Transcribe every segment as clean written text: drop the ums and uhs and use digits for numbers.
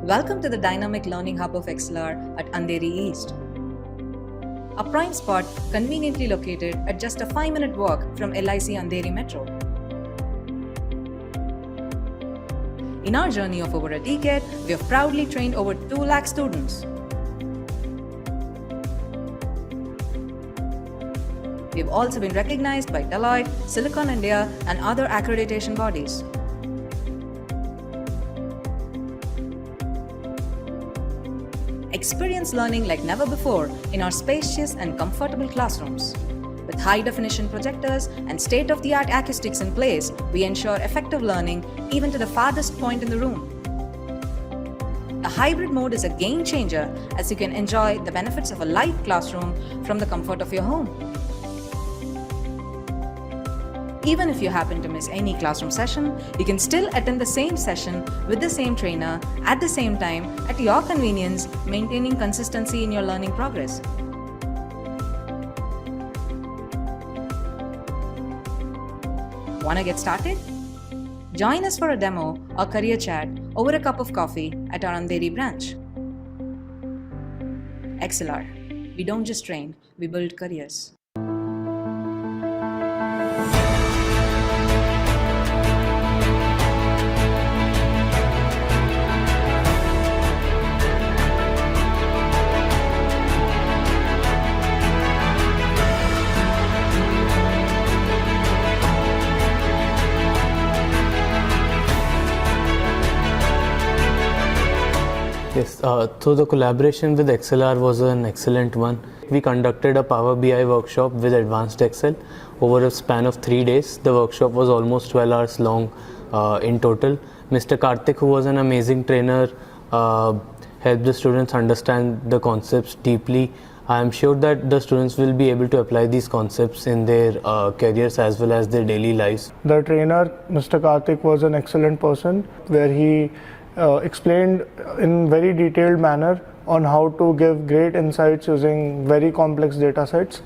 Welcome to the dynamic learning hub of ExcelR at Andheri East. A prime spot conveniently located at just a 5-minute walk from LIC Andheri Metro. In our journey of over a decade, we have proudly trained over 2 lakh students. We have also been recognized by Deloitte, Silicon India, and other accreditation bodies. Experience learning like never before in our spacious and comfortable classrooms. With high-definition projectors and state-of-the-art acoustics in place, we ensure effective learning even to the farthest point in the room. The hybrid mode is a game changer as you can enjoy the benefits of a live classroom from the comfort of your home. Even if you happen to miss any classroom session, you can still attend the same session with the same trainer at the same time at your convenience, maintaining consistency in your learning progress. Wanna get started? Join us for a demo or career chat over a cup of coffee at our Andheri branch. ExcelR. We don't just train, we build careers. Yes, so the collaboration with ExcelR was an excellent one. We conducted a Power BI workshop with Advanced Excel over a span of 3 days. The workshop was almost 12 hours long in total. Mr. Karthik, who was an amazing trainer, helped the students understand the concepts deeply. I am sure that the students will be able to apply these concepts in their careers as well as their daily lives. The trainer, Mr. Karthik, was an excellent person where he explained in very detailed manner on how to give great insights using very complex data sets.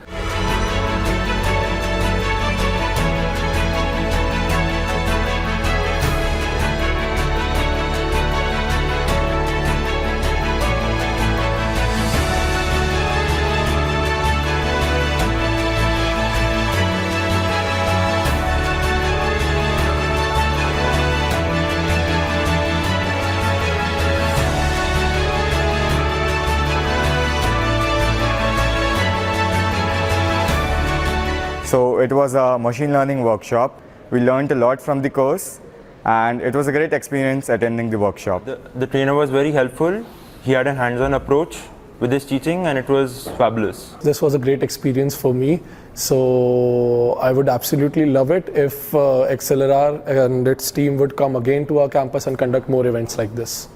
So it was a machine learning workshop. We learned a lot from the course and it was a great experience attending the workshop. The trainer was very helpful. He had a hands-on approach with his teaching and it was fabulous. This was a great experience for me. So I would absolutely love it if ExcelR and its team would come again to our campus and conduct more events like this.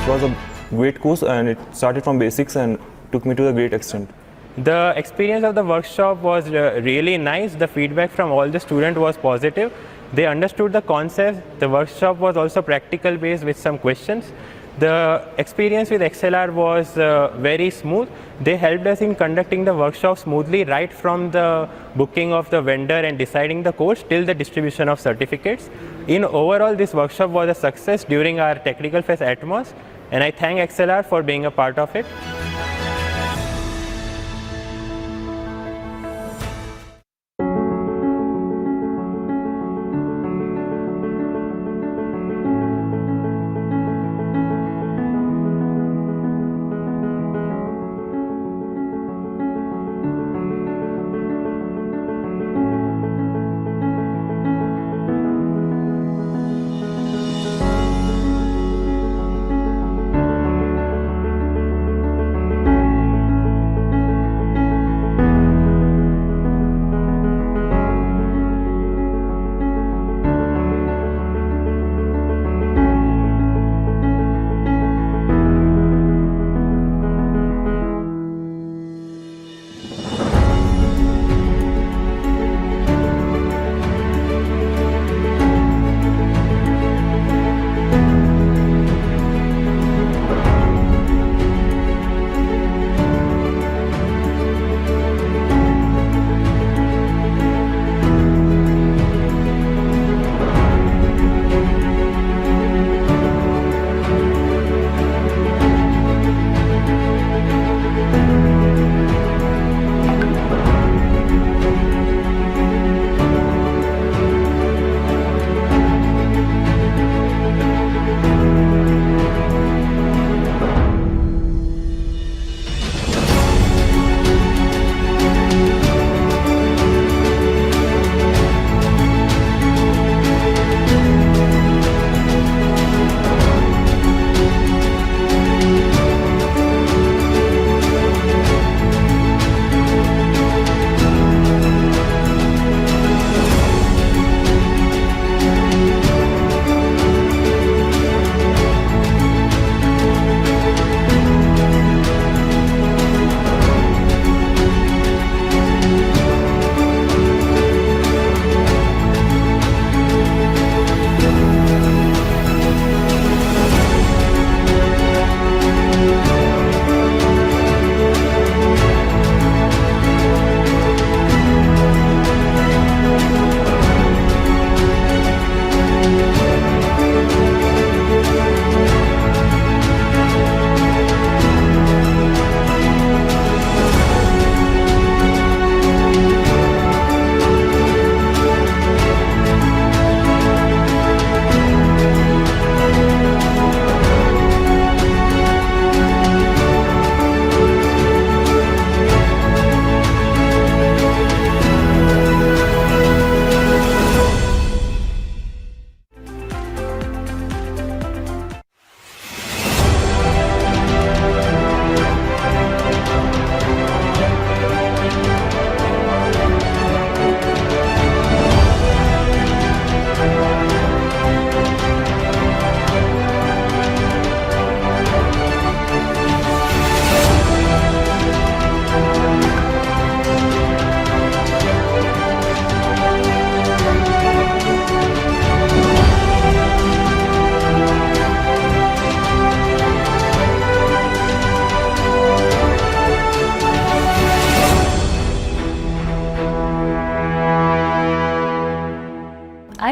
It was a great course and it started from basics and took me to a great extent. The experience of the workshop was really nice. The feedback from all the students was positive. They understood the concept. The workshop was also practical based with some questions. The experience with ExcelR was very smooth. They helped us in conducting the workshop smoothly right from the booking of the vendor and deciding the course till the distribution of certificates. In overall, this workshop was a success during our Technical Fest Atmos, and I thank ExcelR for being a part of it.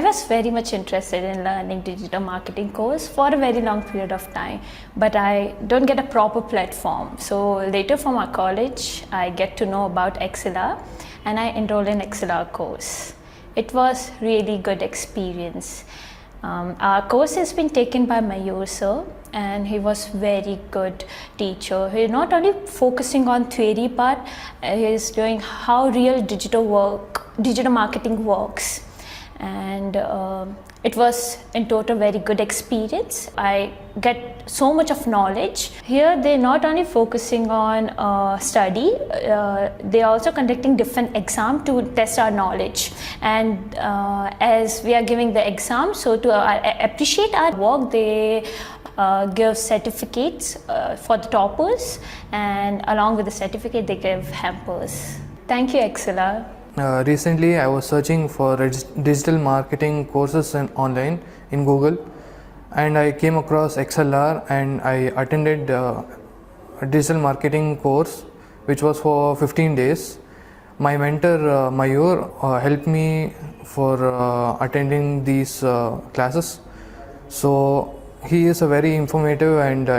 I was very much interested in learning digital marketing course for a very long period of time, but I don't get a proper platform. So later from our college, I get to know about ExcelR and I enrolled in ExcelR course. It was really good experience. Our course has been taken by Mayur sir, and he was very good teacher. He not only focusing on theory part, he is doing how real digital marketing works, and it was in total very good experience. I get so much of knowledge. Here they're not only focusing on study, they're also conducting different exam to test our knowledge. And as we are giving the exam, so to appreciate our work, they give certificates for the toppers, and along with the certificate they give hampers. Thank you, ExcelR. Recently, I was searching for digital marketing courses online in Google, and I came across ExcelR, and I attended a digital marketing course which was for 15 days. My mentor Mayur helped me for attending these classes. So he is a very informative and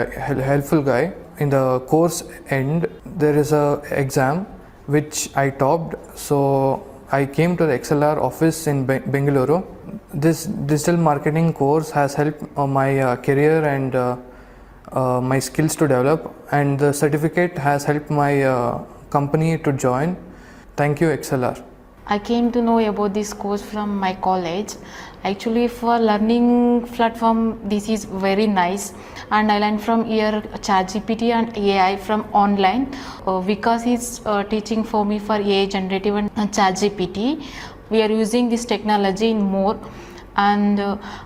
helpful guy. In the course end, there is a exam which I topped, so I came to the ExcelR office in Bengaluru. This digital marketing course has helped my career and my skills to develop, and the certificate has helped my company to join. Thank you, ExcelR. I came to know about this course from my college. Actually, for learning platform, this is very nice, and I learned from here ChatGPT and AI from online. Vikas is teaching for me for AI generative and ChatGPT. We are using this technology in more. And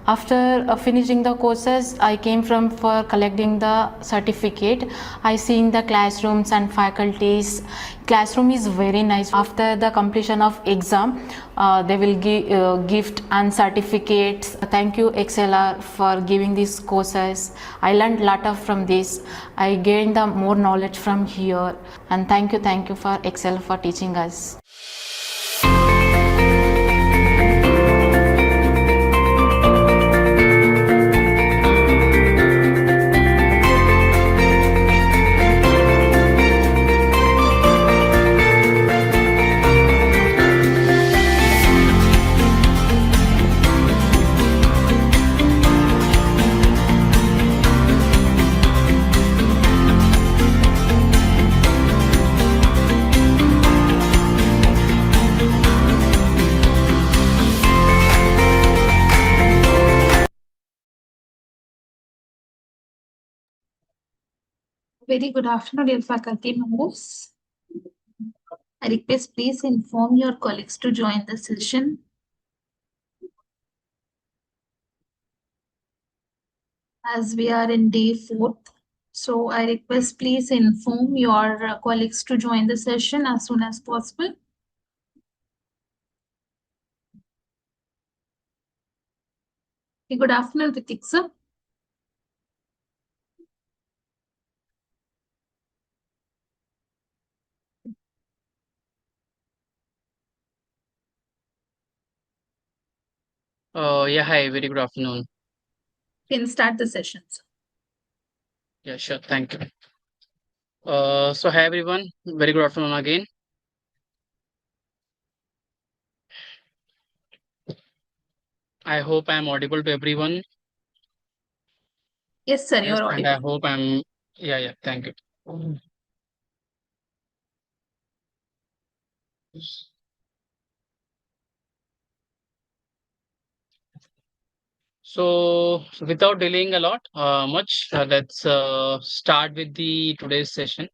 after finishing the courses, I came from for collecting the certificate. I seen the classrooms and faculties. Classroom is very nice. After the completion of exam, they will give gift and certificates. Thank you, ExcelR, for giving these courses. I learned a lot of from this. I gained the more knowledge from here. And thank you for Excel for teaching us. Very good afternoon, dear faculty members. I request please inform your colleagues to join the session. As we are in day 4th, so I request please inform your colleagues to join the session as soon as possible. Okay, good afternoon, Ritik sir. Yeah, hi, very good afternoon. You can start the session, sir. Yeah, sure, thank you. So hi everyone, very good afternoon again. I hope I'm audible to everyone. Yes, sir, Yes, you're and I audible. hope yeah, thank you. So without delaying a lot, much, let's start with the today's session.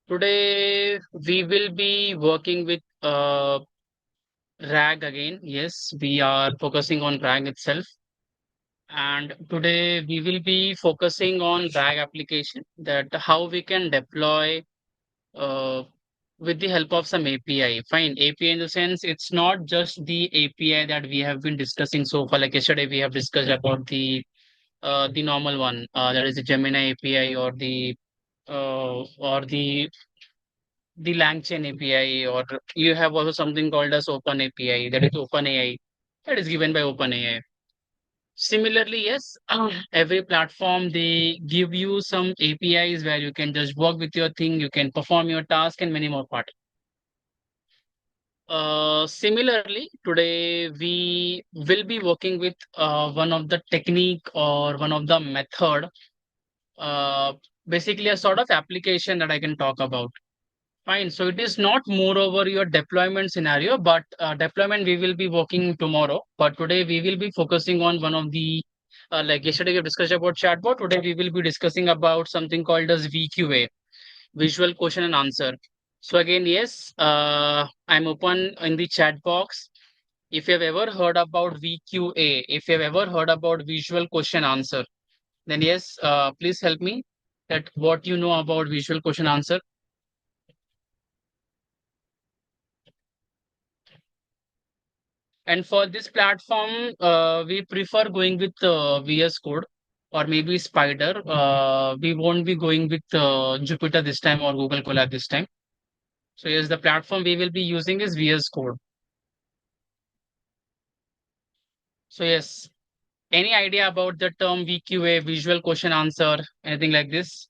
Today we will be working with RAG again. Yes, we are focusing on RAG itself. And today we will be focusing on RAG application, that how we can deploy uh, with the help of some API. Fine, API in the sense it's not just the API that we have been discussing so far. Like yesterday we have discussed about the normal one, that is the Gemini API, or the LangChain API, or you have also something called as Open API, that is OpenAI. that is given by OpenAI. Similarly, yes, every platform they give you some APIs where you can just work with your thing, you can perform your task, and many more part. Similarly, today we will be working with one of the technique or one of the method, uh, basically a sort of application that I can talk about. Fine. So it is not more over your deployment scenario, but deployment we will be working tomorrow. But today we will be focusing on one of the, like yesterday we discussed about chatbot. Today we will be discussing about something called as VQA, visual question and answer. So again, yes, I'm open in the chat box. If you have ever heard about VQA, if you have ever heard about visual question answer, then yes, please help me that what you know about visual question answer. And for this platform, we prefer going with VS Code or maybe Spider. We won't be going with Jupyter this time or Google Colab this time. So yes, the platform we will be using is VS Code. So yes, any idea about the term VQA, visual question answer, anything like this?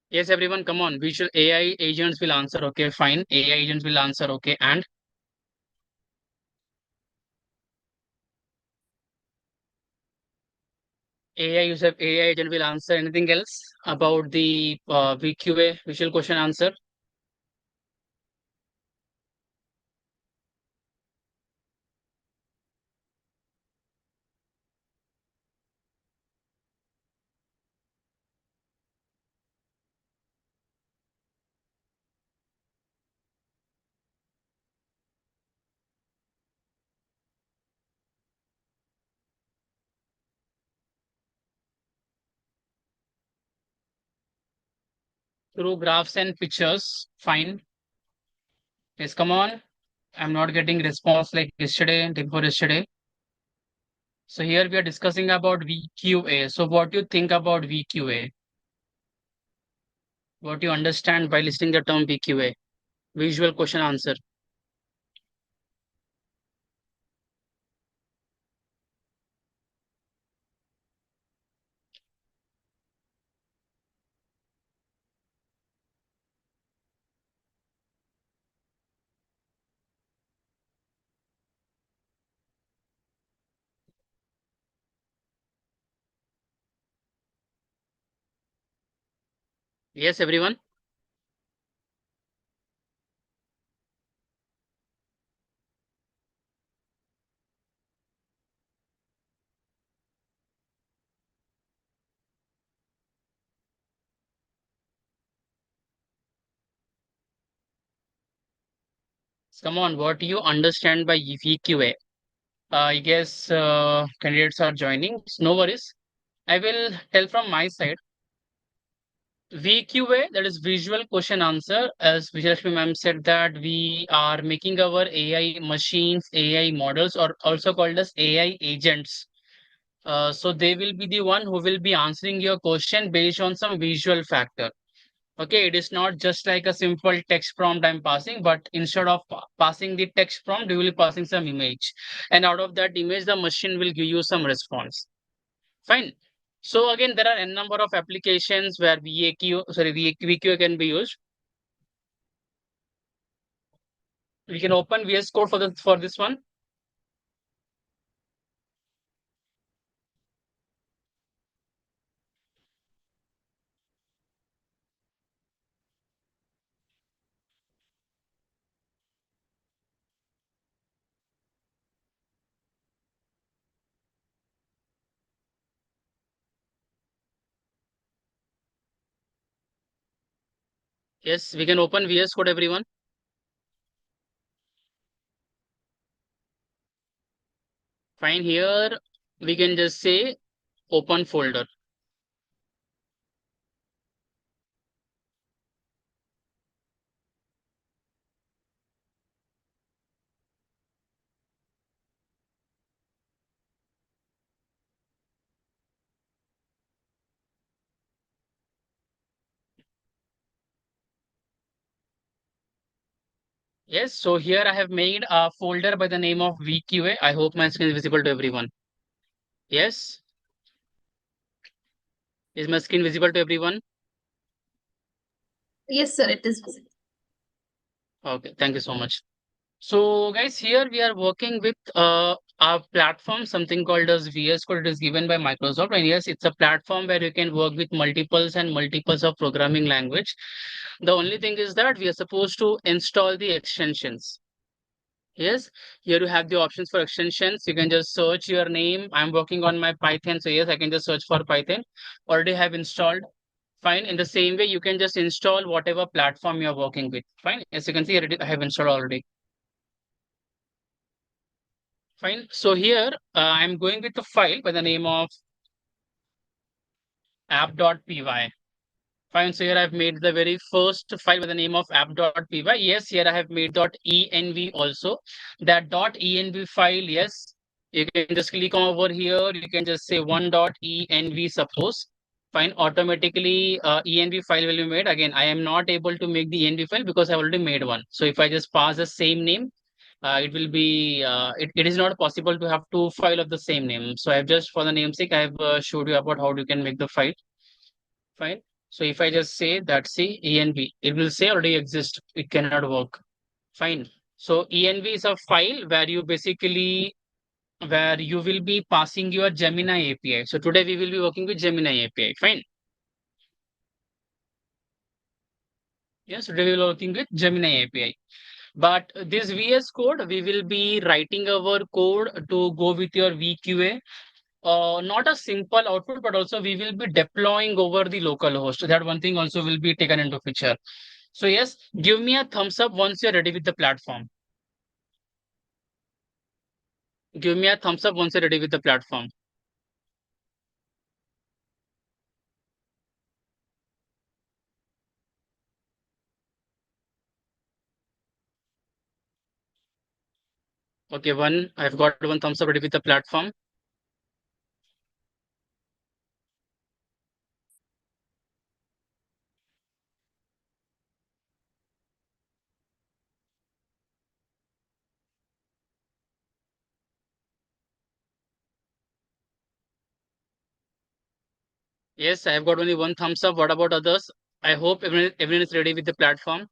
Yes, everyone, come on. Visual AI agents will answer. Okay, fine. AI agents will answer. Okay, and AI user AI agent will answer. Anything else about the VQA, visual question answer? Through graphs and pictures. Fine. Yes, come on. I'm not getting response like yesterday, day before yesterday. So here we are discussing about VQA. So what do you think about VQA? What do you understand by listening the term VQA? Visual question answer. Yes, everyone. Come on, what do you understand by VQA? I guess candidates are joining. No worries. I will tell from my side. VQA, that is visual question answer. As Vijayashmi ma'am said that we are making our AI machines, AI models, or also called as AI agents. So they will be the one who will be answering your question based on some visual factor. Okay, it is not just like a simple text prompt I'm passing, but instead of passing the text prompt, we will be passing some image. And out of that image, the machine will give you some response. Fine. So again, there are a number of applications where VQA can be used. We can open VS Code for this one. Yes, we can open VS Code, everyone. Fine. Here we can just say open folder. Yes, so here I have made a folder by the name of VQA. I hope my screen is visible to everyone. Yes, is my screen visible to everyone? Yes, sir, it is visible. Okay, thank you so much. So guys, here we are working with a platform, something called as VS Code. It is given by Microsoft, and yes, it's a platform where you can work with multiples of programming language. The only thing is that we are supposed to install the extensions. Yes, here you have the options for extensions. You can just search your name. I'm working on my Python, so yes, I can just search for Python. Already have installed. Fine. In the same way, you can just install whatever platform you're working with. Fine. As you can see, I have installed already. Fine. So here I'm going with the file by the name of app.py. Fine. So here I've made the very first file by the name of app.py. Yes, here I have made .env also. That .env file, yes, you can just click on over here. You can just say one.env suppose. Fine. Automatically env file will be made. Again, I am not able to make the env file because I already made one. So if I just pass the same name, it will be it is not possible to have two file of the same name. So I've just for the namesake I have showed you about how you can make the file. Fine. So if I just say that see env, it will say already exist. It cannot work. Fine. So env is a file where you will be passing your Gemini API. So today we will be working with Gemini API. Fine. Yes, today we will be working with Gemini API. But this VS code, we will be writing our code to go with your VQA. Not a simple output, but also we will be deploying over the local host. That one thing also will be taken into picture. So yes, give me a thumbs up once you're ready with the platform. Give me a thumbs up once you're ready with the platform. Okay, I've got one thumbs up ready with the platform. Yes, I've got only one thumbs up. What about others? I hope everyone is ready with the platform.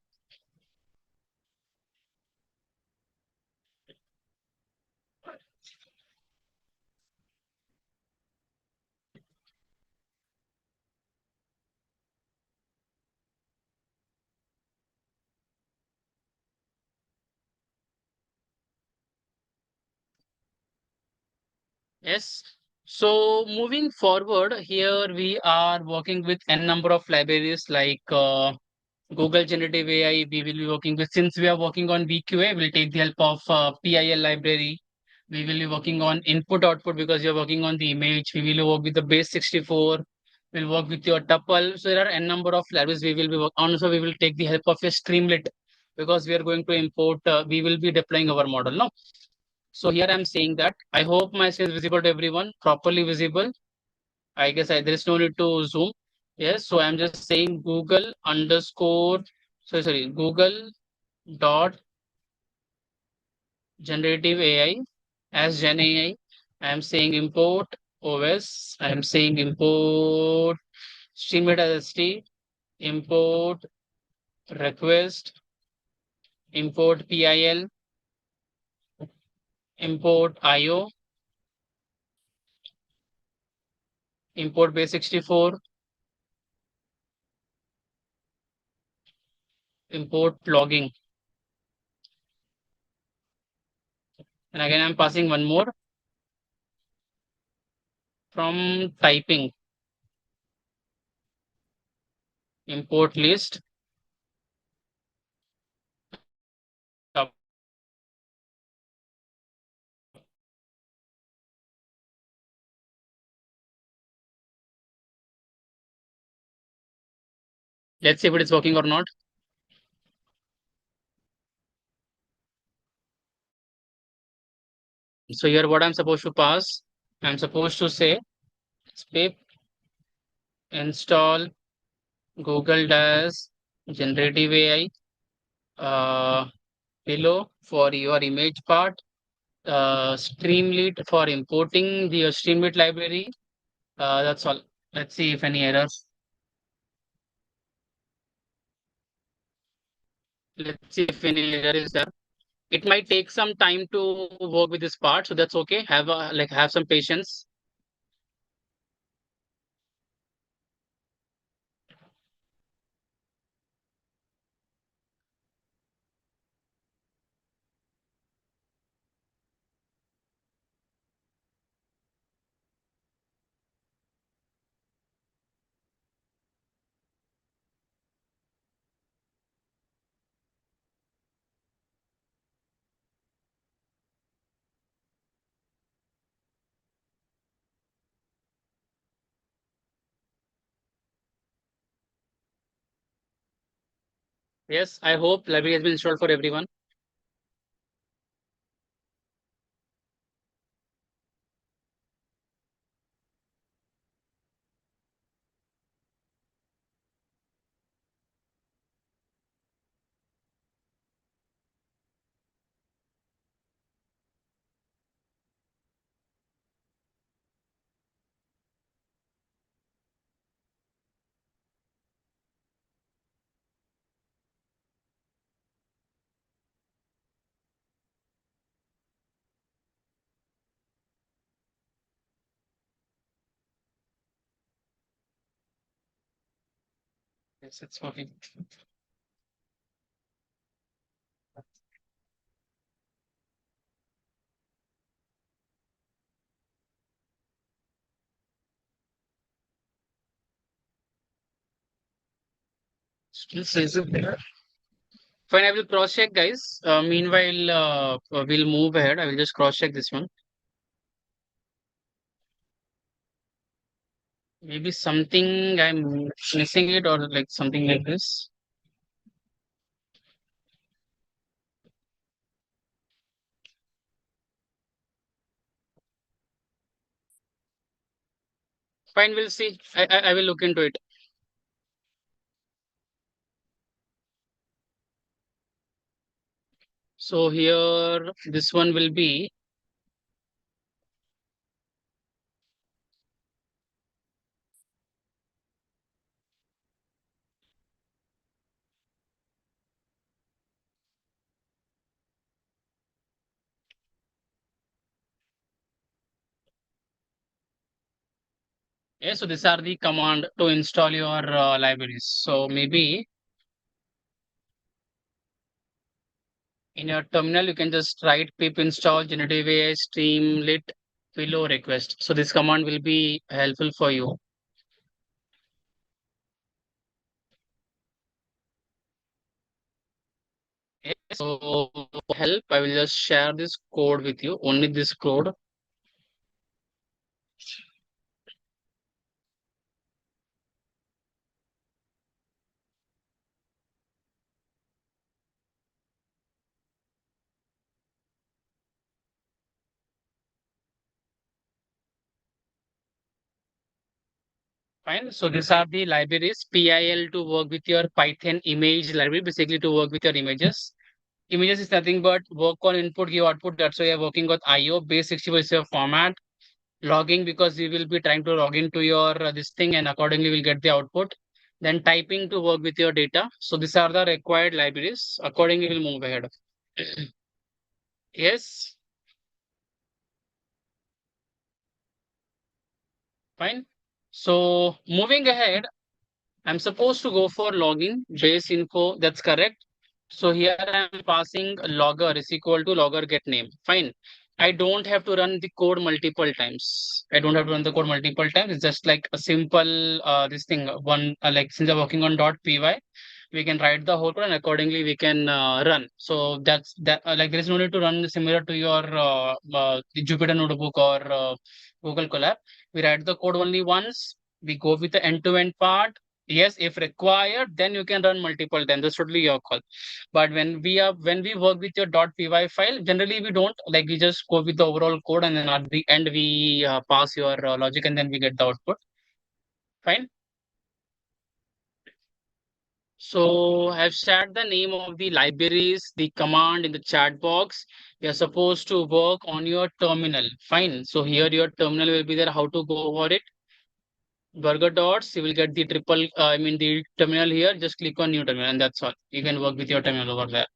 Yes. So moving forward, here we are working with n number of libraries like Google Generative AI. We will be working with, since we are working on VQA, we'll take the help of PIL library. We will be working on input output because you're working on the image. We will work with the base 64. We'll work with your tuple. So there are n number of libraries we will be working on. Also, we will take the help of a Streamlit because we are going to import, we will be deploying our model. No. So here I'm saying that I hope my screen is visible to everyone, properly visible. I guess there is no need to zoom. Yes, so I'm just saying Google underscore, sorry, Google dot generative AI as Gen AI. I'm saying import OS. I'm saying import streamlit as ST, import request, import PIL, import IO, import base 64, import logging. And again, I'm passing one more from typing, import list. Let's see if it is working or not. So here what I'm supposed to pass, I'm supposed to say pip install Google Dash generative AI Pillow for your image part, Streamlit for importing the Streamlit library. That's all. Let's see if any errors. Let's see if any error is there. It might take some time to work with this part, so that's okay. Have some patience. Yes, I hope library has been installed for everyone. Yes, it's working. Still says it there. Fine, I will cross check, guys. Meanwhile, we'll move ahead. I will just cross check this one. Maybe something I'm missing it or like something like this. Fine, we'll see. I will look into it. So here, this one will be. Yeah, so these are the command to install your libraries. So maybe in your terminal, you can just write pip install generative AI streamlit pillow request. So this command will be helpful for you. Okay, so for help, I will just share this code with you. Only this code. Fine. So these are the libraries. PIL to work with your Python image library, basically to work with your images. Images is nothing but work on input, give output. That's why you're working with IO. Base 64 is your format. Logging because we will be trying to log into your this thing and accordingly we'll get the output. Then typing to work with your data. So these are the required libraries. Accordingly, we'll move ahead. Yes. Fine. So moving ahead, I'm supposed to go for login base info. That's correct. So here I'm passing logger is equal to logger get name. Fine. I don't have to run the code multiple times. I don't have to run the code multiple times. It's just like a simple this thing one like since I'm working on .py, we can write the whole code and accordingly we can run. So that's that like there is no need to run similar to your the Jupyter notebook or Google Colab. We write the code only once. We go with the end-to-end part. Yes, if required, then you can run multiple times. That's totally your call. But when we work with your .py file, generally we don't like we just go with the overall code and then at the end we pass your logic and then we get the output. Fine. So I've shared the name of the libraries, the command in the chat box. You're supposed to work on your terminal. Fine. So here your terminal will be there. How to go over it? Burger dots. You will get the the terminal here. Just click on new terminal and that's all. You can work with your terminal over there.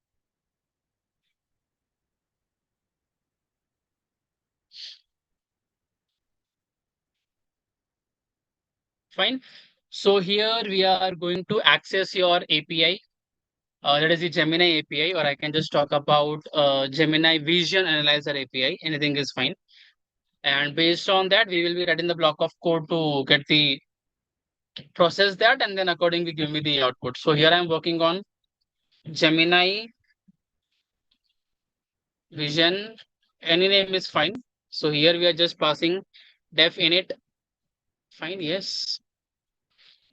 Fine. So here we are going to access your API. That is the Gemini API, or I can just talk about Gemini Vision Analyzer API. Anything is fine. And based on that, we will be writing the block of code to get the process that, and then accordingly give me the output. So here I'm working on Gemini Vision. Any name is fine. So here we are just passing def init. Fine, yes.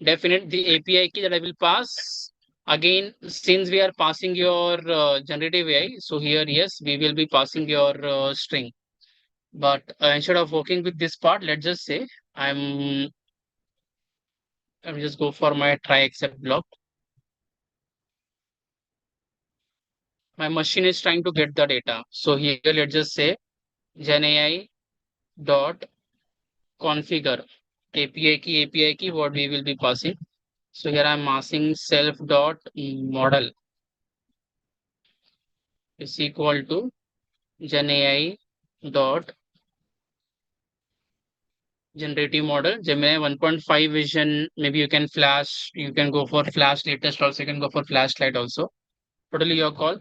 Definite the API key that I will pass. Again, since we are passing your generative AI, so here, yes, we will be passing your string. But instead of working with this part, let's just say I'm just go for my try except block. My machine is trying to get the data. So here, let's just say GenAI dot configure API key, what we will be passing. So here I'm passing self dot model is equal to GenAI dot generative model Gemini 1.5 vision. Maybe you can flash, you can go for flash latest also, you can go for flashlight also. Totally your call.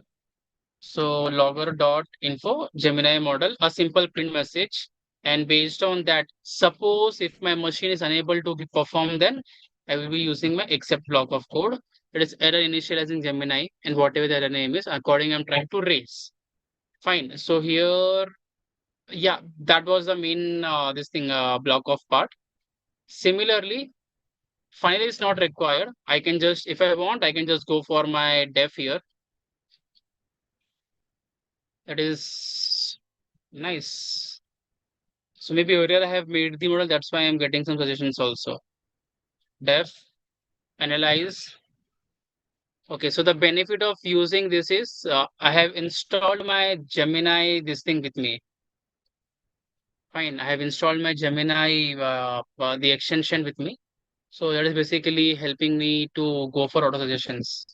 So logger dot info Gemini model, a simple print message. And based on that, suppose if my machine is unable to perform, then I will be using my except block of code. It is error initializing Gemini and whatever the error name is, according I'm trying to raise. Fine. So here, yeah, that was the main block of part. Similarly, finally it's not required. I can just, if I want, I can just go for my def here. That is nice. So maybe earlier I have made the model, that's why I'm getting some suggestions also. Def, analyze. Okay, so the benefit of using this is I have installed my Gemini, this thing with me. Fine, I have installed my Gemini, the extension with me. So that is basically helping me to go for auto suggestions.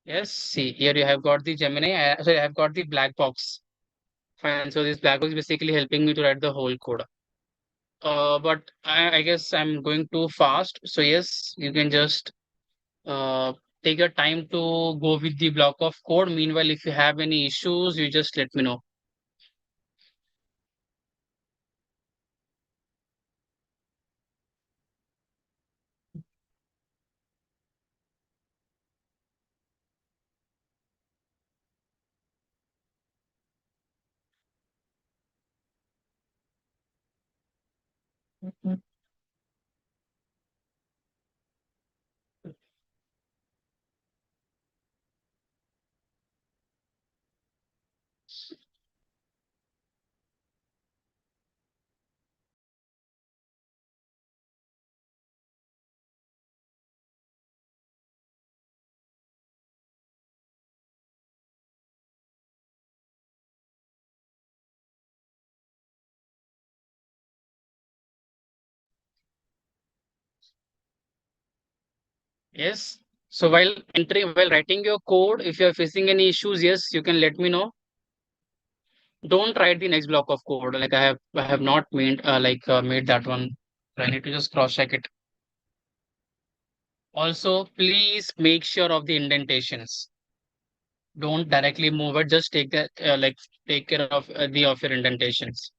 Yes, see here you have got the Gemini. Sorry, I have got the black box. Fine. So this black box is basically helping me to write the whole code. But I guess I'm going too fast. So yes, you can just uh, take your time to go with the block of code. Meanwhile, if you have any issues, you just let me know. Yes. So while writing your code, if you are facing any issues, yes, you can let me know. Don't write the next block of code. Like I have not made made that one. I need to just cross check it. Also, please make sure of the indentations. Don't directly move it. Just take that take care of of your indentations.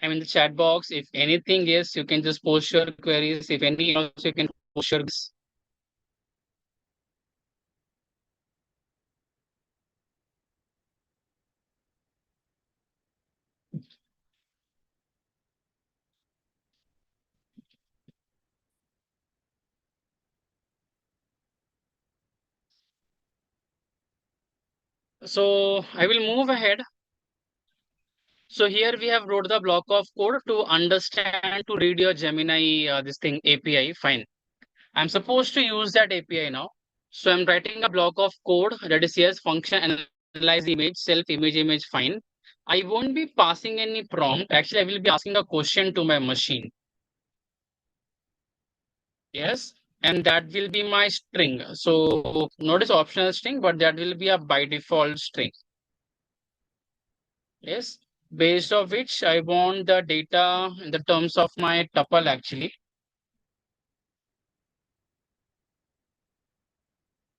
I'm in the chat box. If anything, yes, you can just post your queries. If any, also you can post your. So I will move ahead. So here we have wrote the block of code to understand, to read your Gemini, this thing API. Fine. I'm supposed to use that API now. So I'm writing a block of code that is yes, function, analyze the image, self image, fine. I won't be passing any prompt. Actually, I will be asking a question to my machine. Yes. And that will be my string. So notice optional string, but that will be a by default string. Yes. Based of which I want the data in the terms of my tuple actually.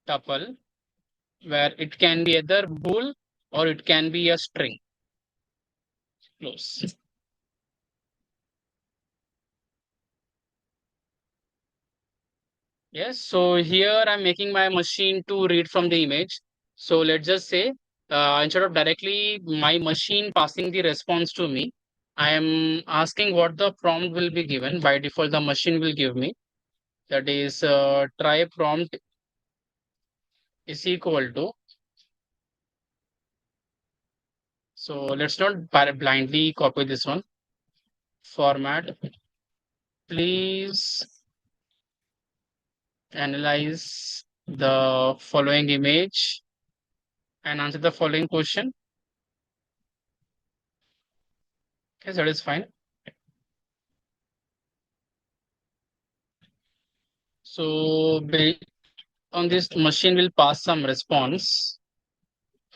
Tuple, where it can be either bool or it can be a string. Close. Yes, so here I'm making my machine to read from the image. So let's just say, instead of directly my machine passing the response to me, I am asking what the prompt will be given. By default, the machine will give me. That is, try prompt is equal to. So let's not blindly copy this one. Format. Please analyze the following image and answer the following question. Okay, that is fine. So on this machine will pass some response.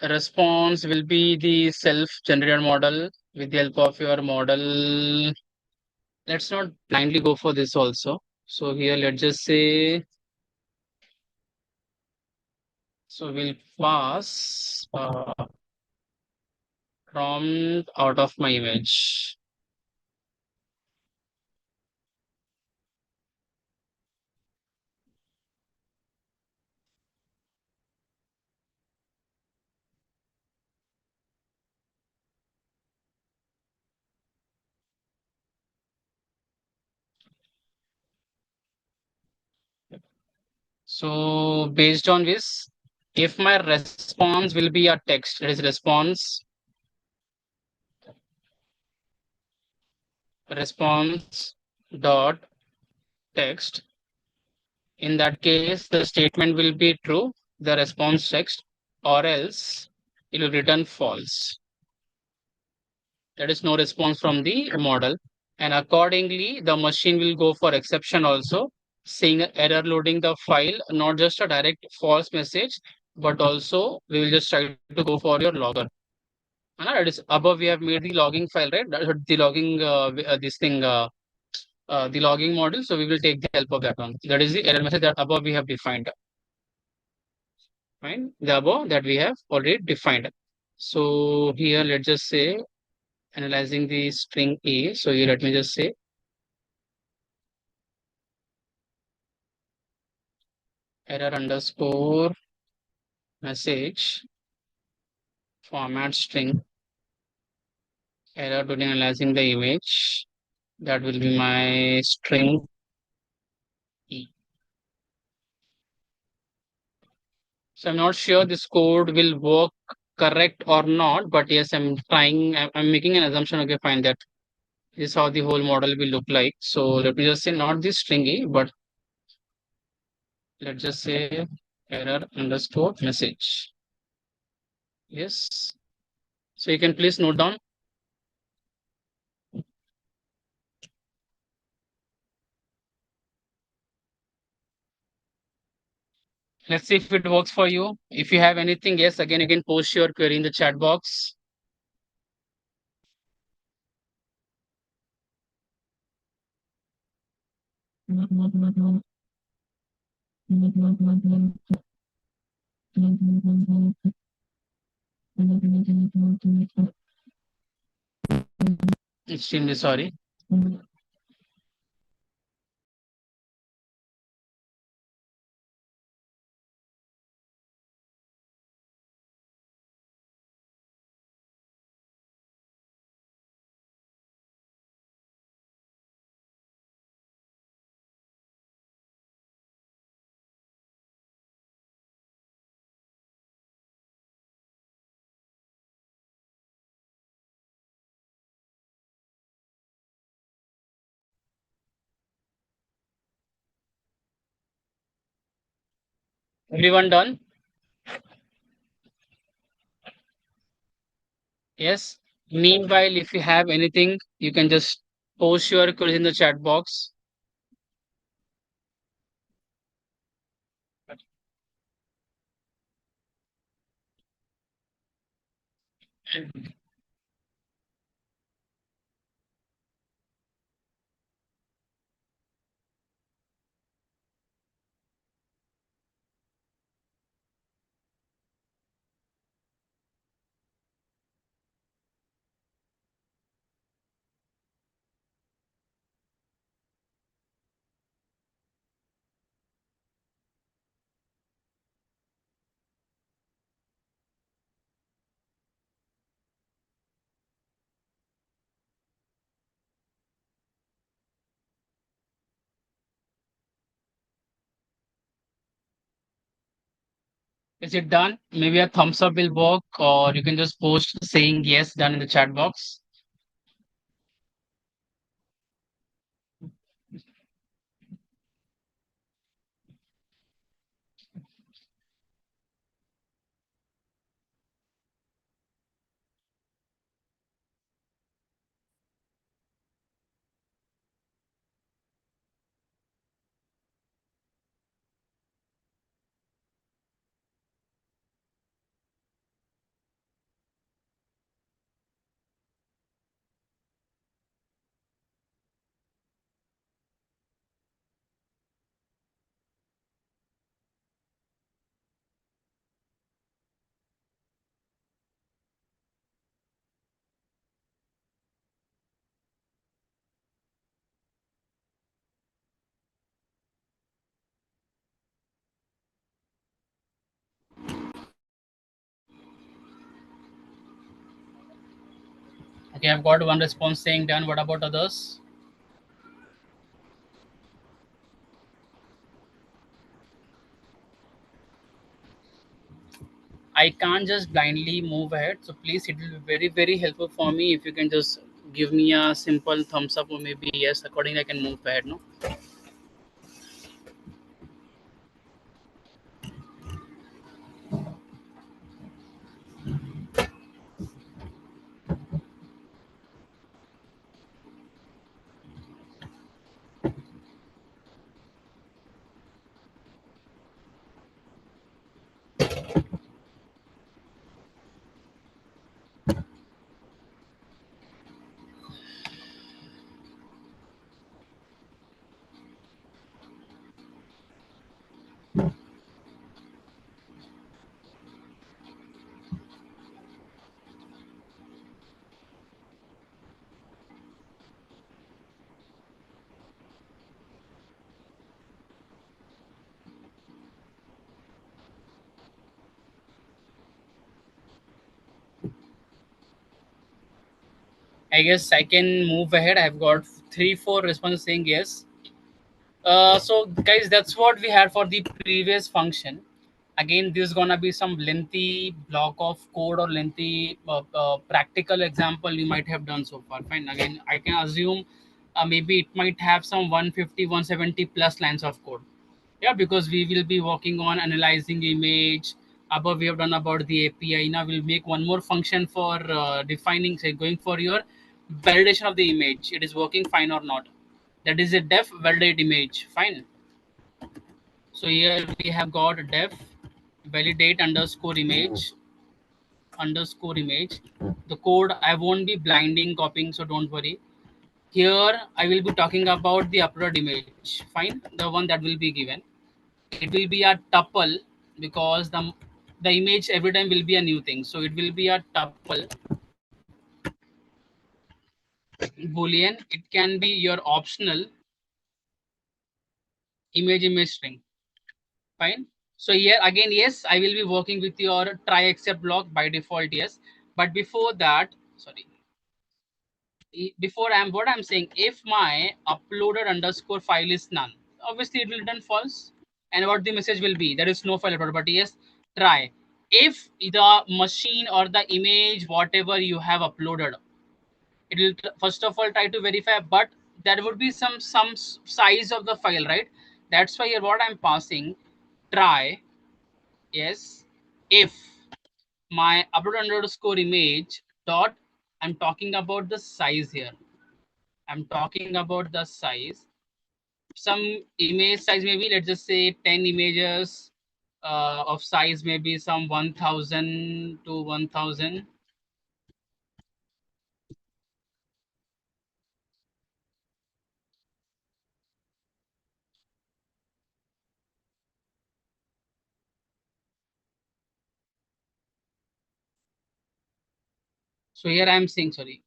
Response will be the self-generated model with the help of your model. Let's not blindly go for this also. So here let's just say, so we'll pass prompt out of my image. So based on this, if my response will be a text, it is response dot text. In that case, the statement will be true, the response text, or else it will return false. That is no response from the model. And accordingly, the machine will go for exception also, saying error loading the file, not just a direct false message, but also we will just try to go for your logger. That is above we have made the logging file, right? The logging, this thing, the logging model. So we will take the help of that one. That is the error message that above we have defined. Fine, the above that we have already defined. So here let's just say analyzing the string A. So here let me just say error underscore message format string error during analyzing the image. That will be my string E. So I'm not sure this code will work correct or not, but yes, I'm trying. I'm making an assumption. Okay, fine. That is how the whole model will look like. So let me just say not this string E, but let's just say error underscore message. Yes. So you can please note down. Let's see if it works for you. If you have anything, yes, again, you can post your query in the chat box. Extremely sorry. Everyone done? Yes. Meanwhile, if you have anything, you can just post your queries in the chat box. Is it done? Maybe a thumbs up will work, or you can just post saying yes, done in the chat box. Okay, I've got one response saying done. What about others? I can't just blindly move ahead. So please, it will be very, very helpful for me if you can just give me a simple thumbs up or maybe yes. Accordingly, I can move ahead. No. I guess I can move ahead. I've got 3, 4 responses saying yes. So guys, that's what we had for the previous function. Again, this is gonna be some lengthy block of code or lengthy practical example you might have done so far. Fine. Again, I can assume maybe it might have some 150, 170 plus lines of code. Yeah, because we will be working on analyzing image. Above we have done about the API. Now we'll make one more function for defining, say, going for your validation of the image. It is working fine or not. That is a def validate image. Fine. So here we have got def validate underscore image. The code I won't be blinding copying, so don't worry. Here I will be talking about the upload image. Fine, the one that will be given. It will be a tuple because the image every time will be a new thing. So it will be a tuple boolean. It can be your optional image string. Fine. So here again, yes, I will be working with your try except block by default, yes. But before that, sorry, before what I'm saying, if my uploaded underscore file is none, obviously it will return false. And what the message will be, there is no file uploaded. But yes, try. If the machine or the image, whatever you have uploaded, it will first of all try to verify, but there would be some size of the file, right? That's why here what I'm passing, try Yes, if my upload underscore image dot, I'm talking about the size here. I'm talking about the size. Some image size maybe, let's just say 10 images of size, maybe some 1000 to 1000. So here I am saying, sorry.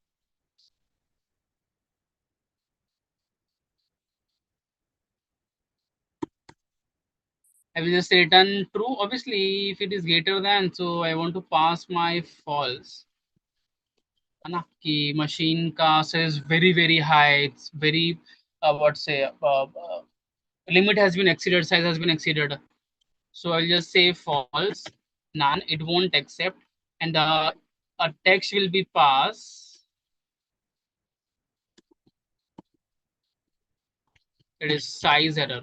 I will just return true. Obviously, if it is greater than, so I want to pass my false. है ना कि machine का says very high, it's very what say limit has been exceeded, size has been exceeded. So I'll just say false, none, it won't accept, and a text will be passed. It is size error.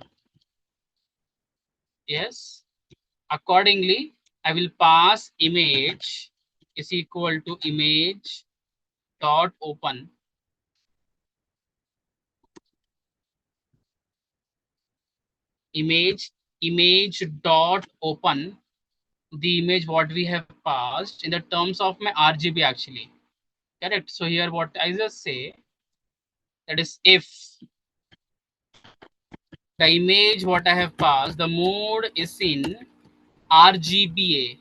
Yes. Accordingly, I will pass image is equal to image dot open. Image dot open the image what we have passed in the terms of my RGB actually. Correct. So here what I just say, that is if the image what I have passed, the mode is in RGBA.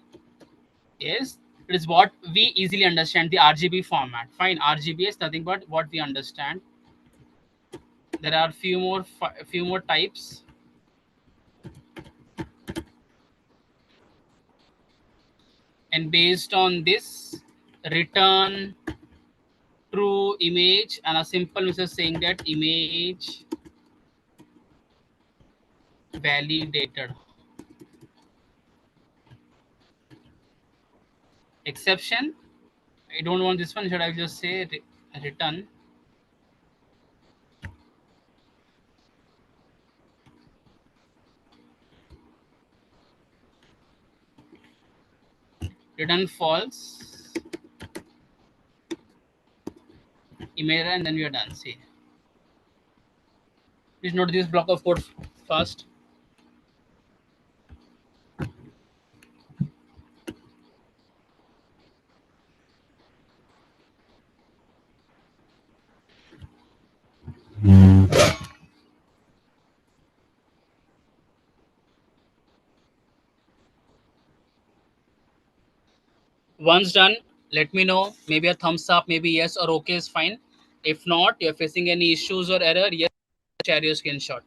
Yes, it is what we easily understand, the RGB format. Fine, RGB is nothing but what we understand. There are few more types. And based on this, return true image, and a simple message saying that image validated. Exception, I don't want this one, should I just say return false image, and then we are done. See, please note this block of code first. Once done, let me know. Maybe a thumbs up, maybe yes or okay is fine. If not, you're facing any issues or error, yes, share your screenshot.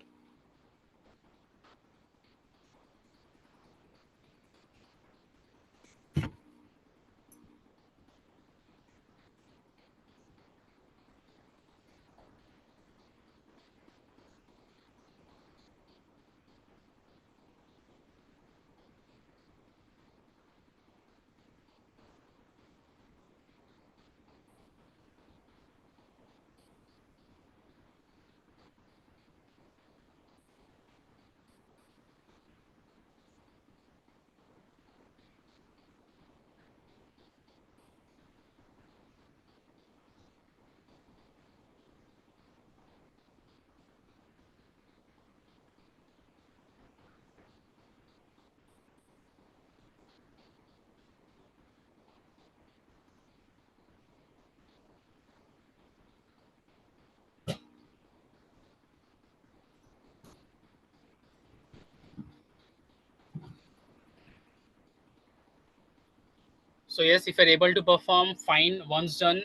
So yes, if you're able to perform, fine. Once done,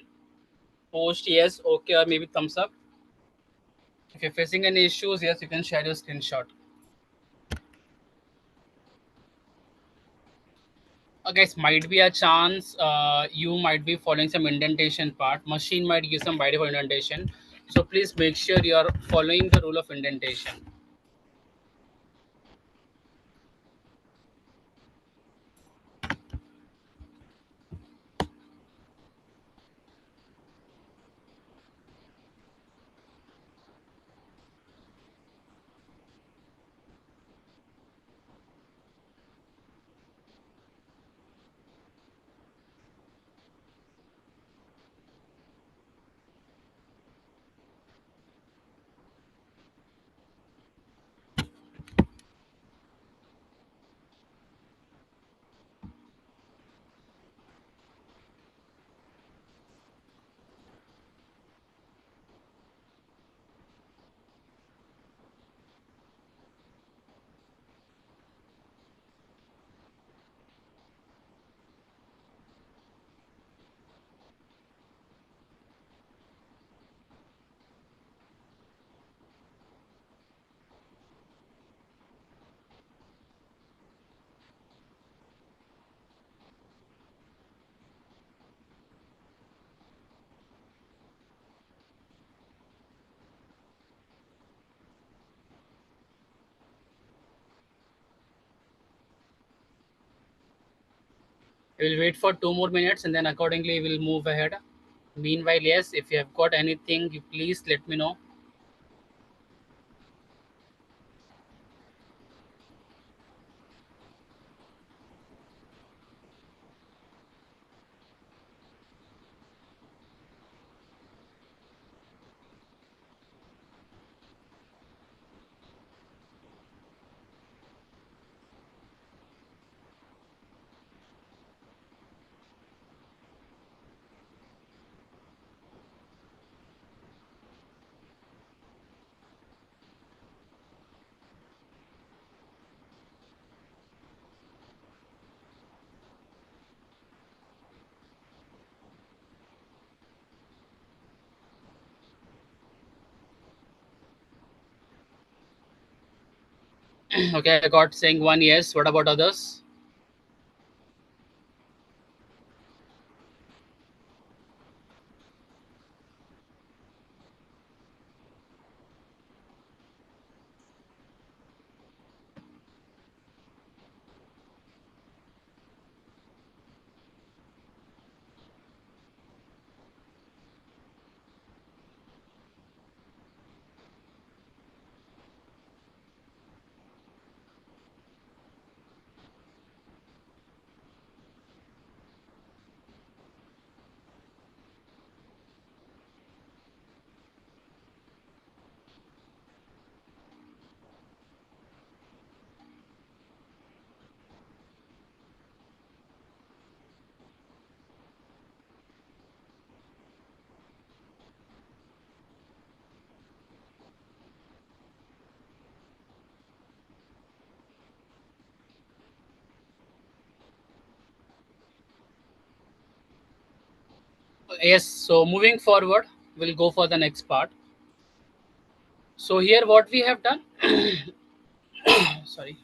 post yes, okay, or maybe thumbs up. If you're facing any issues, yes, you can share your screenshot. Guys, might be a chance you might be following some indentation part. Machine might give some by default indentation. So please make sure you are following the rule of indentation. I will wait for 2 more minutes and then accordingly we'll move ahead. Meanwhile, yes, if you have got anything, you please let me know. Okay, I got saying one yes. What about others? Yes, so moving forward, we'll go for the next part. So here what we have done, sorry.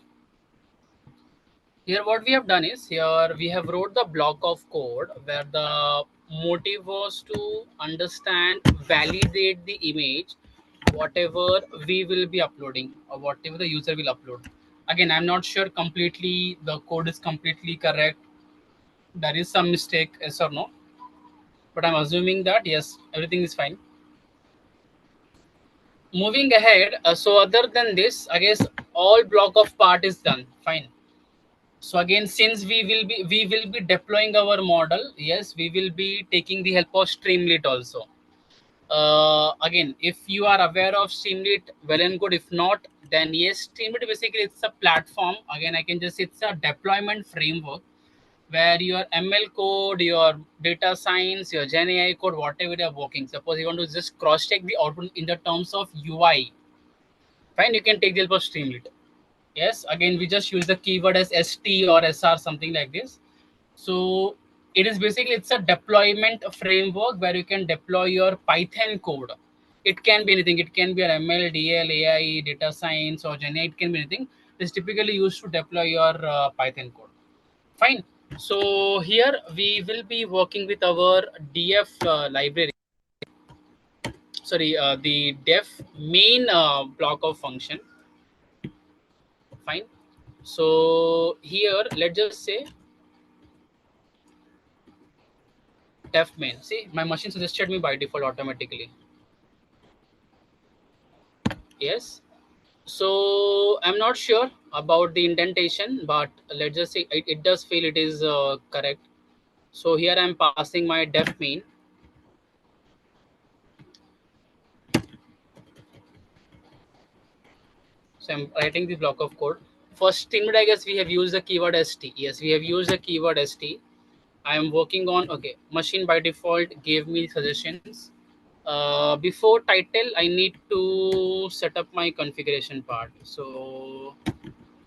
Here what we have done is, here we have wrote the block of code where the motive was to understand, validate the image, whatever we will be uploading or whatever the user will upload. Again, I'm not sure completely the code is completely correct. There is some mistake, yes or no, but I'm assuming that yes, everything is fine. Moving ahead, so other than this, I guess all block of part is done. Fine. So again, since we will be deploying our model, yes, we will be taking the help of Streamlit also. Again, if you are aware of Streamlit, well and good. If not, then yes, Streamlit basically it's a platform. Again, I can just it's a deployment framework where your ML code, your data science, your Gen AI code, whatever you are working. Suppose you want to just cross check the output in the terms of UI, fine, you can take the help of Streamlit. Yes, again, we just use the keyword as ST or SR, something like this. So it is basically it's a deployment framework where you can deploy your Python code. It can be anything. It can be an ML, DL, AI, data science, or Gen AI. It can be anything. It's typically used to deploy your Python code. Fine. So here we will be working with our DF library. Sorry, the def main block of function. Fine. So here, let's just say def main. See, my machine suggested me by default automatically. Yes. So I'm not sure about the indentation, but let's just say it does feel it is correct. So here I'm passing my def main. So I'm writing the block of code. First thing, I guess we have used the keyword st. Yes, we have used the keyword st. I am working on, okay, machine by default gave me suggestions. Before title, I need to set up my configuration part. So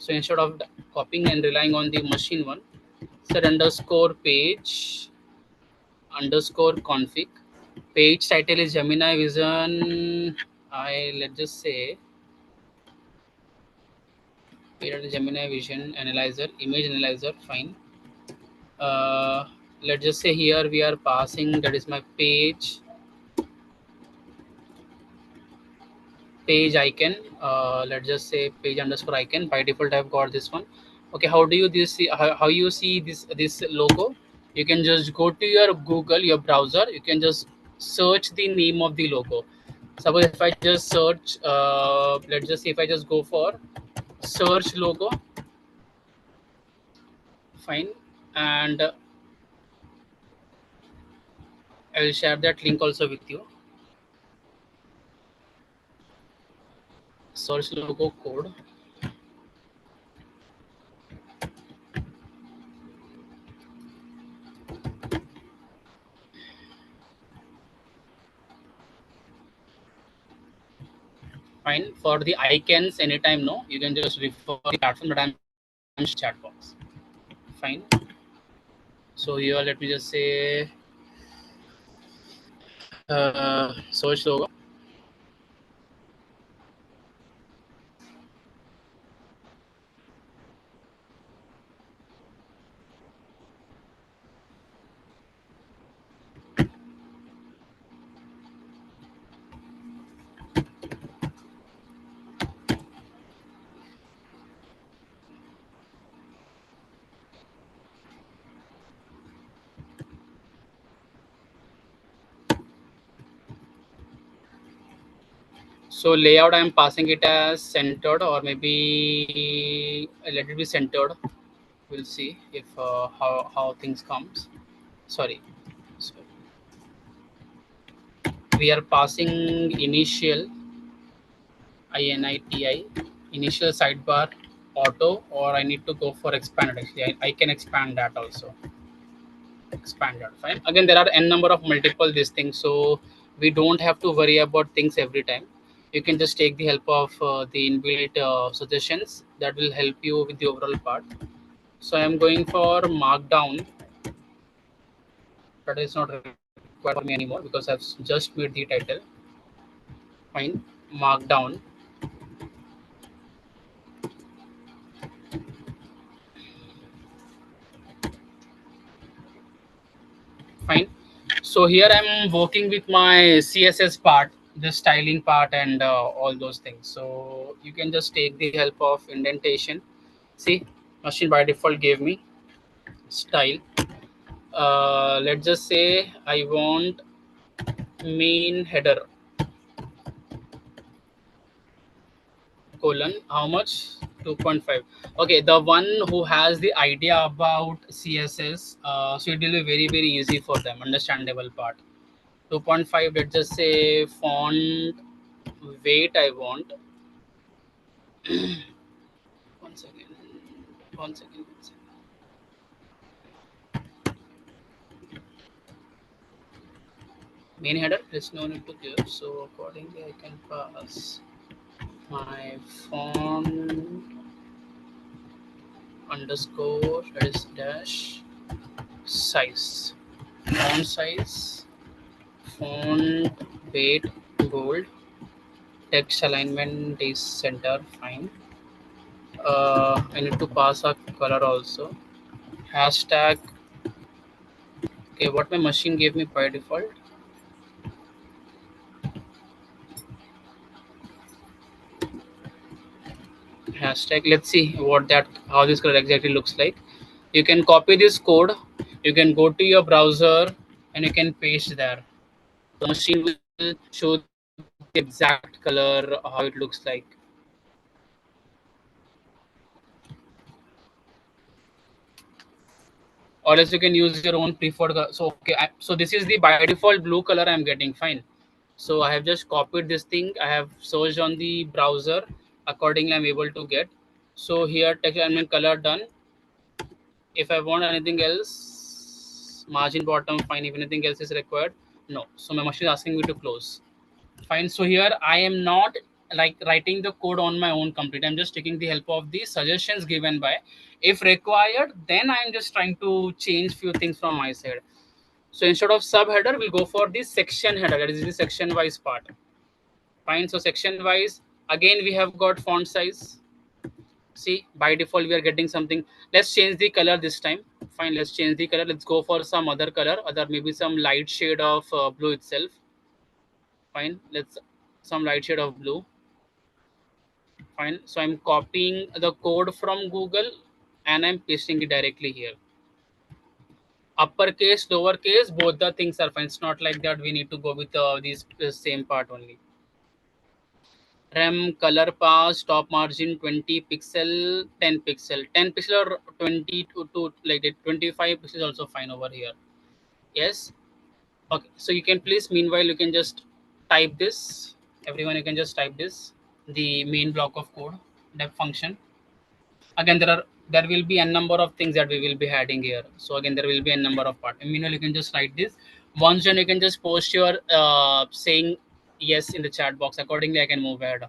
instead of copying and relying on the machine one, set underscore page underscore config. Page title is Gemini Vision. Let's just say Gemini Vision Analyzer, Image Analyzer. Fine. Uh, let's just say here we are passing, that is my page icon. Let's just say page underscore icon. By default, I've got this one. Okay, how do you this see, how you see this logo? You can just go to your Google, your browser. You can just search the name of the logo. Suppose if I just search, let's just see if I just go for search logo, fine, and I will share that link also with you. Search logo code. Fine. For the icons, anytime no, you can just refer the platform that I'm chat box. Fine. So here, let me just say search logo. So layout, I'm passing it as centered, or maybe let it be centered. We'll see if how things comes. Sorry. So we are passing initial INITI initial sidebar auto, or I need to go for expanded. Actually, I can expand that also. Expanded, fine. Again, there are n number of multiple these things, so we don't have to worry about things every time. You can just take the help of the inbuilt suggestions that will help you with the overall part. So I am going for markdown. That is not required for me anymore because I've just made the title. Fine, markdown. Fine. So here I'm working with my CSS part, the styling part, and all those things. So you can just take the help of indentation. See, machine by default gave me style. Let's just say I want main header colon how much 2.5. Okay, the one who has the idea about CSS, so it will be very easy for them, understandable part. 2.5, let's just say font weight I want. One second. One second. One second. Main header, there's no need to give. So accordingly, I can pass my font underscore that is dash size, font size, font weight bold, text alignment is center, fine. I need to pass a color also. Hashtag. Okay, what my machine gave me by default. Hashtag. Let's see what that how this color exactly looks like. You can copy this code. You can go to your browser and you can paste there. The machine will show the exact color how it looks like. Or else you can use your own preferred color. So okay, so this is the by default blue color I'm getting, fine. So I have just copied this thing, I have searched on the browser, accordingly I'm able to get. So here text element color done. If I want anything else, margin bottom, fine. If anything else is required, no. So my machine is asking me to close, fine. So here I am not like writing the code on my own complete, I'm just taking the help of the suggestions given by. If required, then I'm just trying to change few things from my side. So instead of subheader, we'll go for the section header, that is the section wise part, fine. So section wise, again we have got font size. See, by default we are getting something. Let's change the color this time, fine. Let's change the color, let's go for some other color, other maybe some light shade of blue itself, fine. Let's some light shade of blue, fine. So I'm copying the code from Google and I'm pasting it directly here. Uppercase, lowercase, both the things are fine. It's not like that we need to go with these same part only. RAM, color pass, top margin 20 pixel, 10 pixel. 10 pixel or 20 to like 25 pixels also fine over here. Yes. Okay. So you can please, meanwhile, you can just type this. Everyone, you can just type this, the main block of code, def function. Again, there will be a number of things that we will be adding here. So again, there will be a number of parts. Meanwhile, you can just write this. Once done, you can just post your saying yes in the chat box. Accordingly, I can move ahead.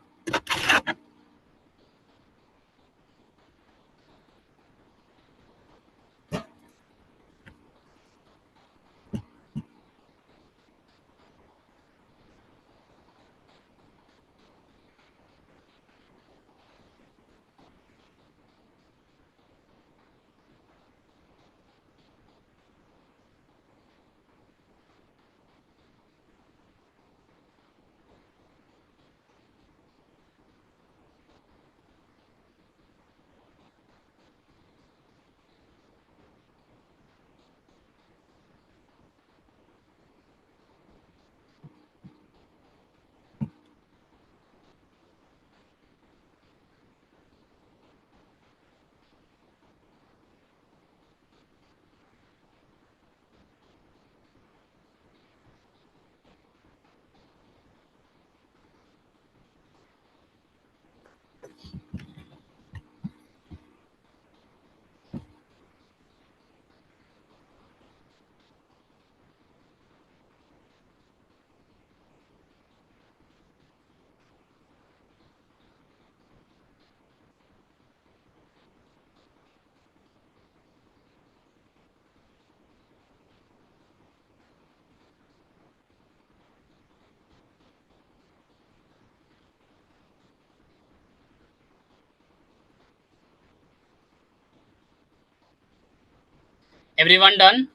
Everyone done?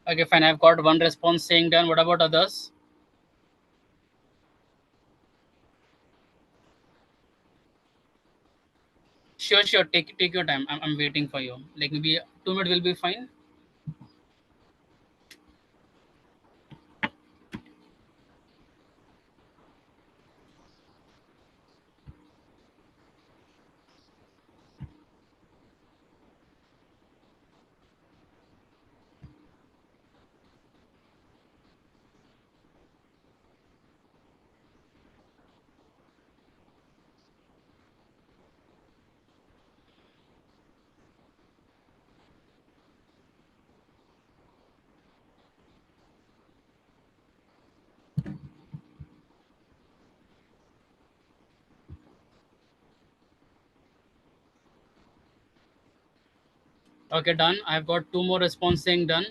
Okay, fine. I've got one response saying done. What about others? Sure, sure. Take your time. I'm waiting for you. Like maybe 2 minutes will be fine. Okay, done. I've got 2 more response saying done.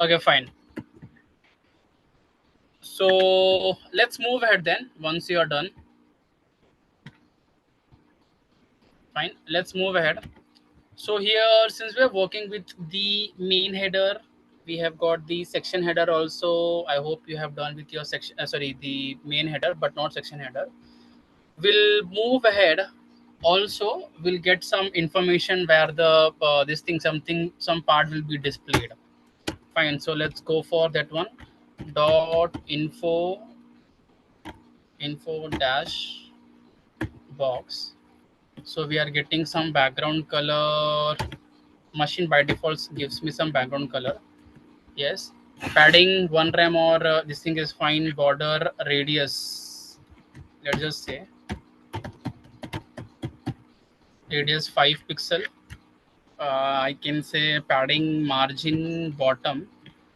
Okay, fine. So let's move ahead then. Once you are done, fine. Let's move ahead. So here, since we are working with the main header, we have got the section header also. I hope you have done with your section. Sorry, the main header, but not section header. We'll move ahead. Also, we'll get some information where the this thing, some part will be displayed. Fine. So let's go for that one. Dot info dash box. So we are getting some background color. Machine by default gives me some background color. Yes. Padding 1 rem or this thing is fine. Border radius. Let's just say radius 5 pixel. I can say padding margin bottom.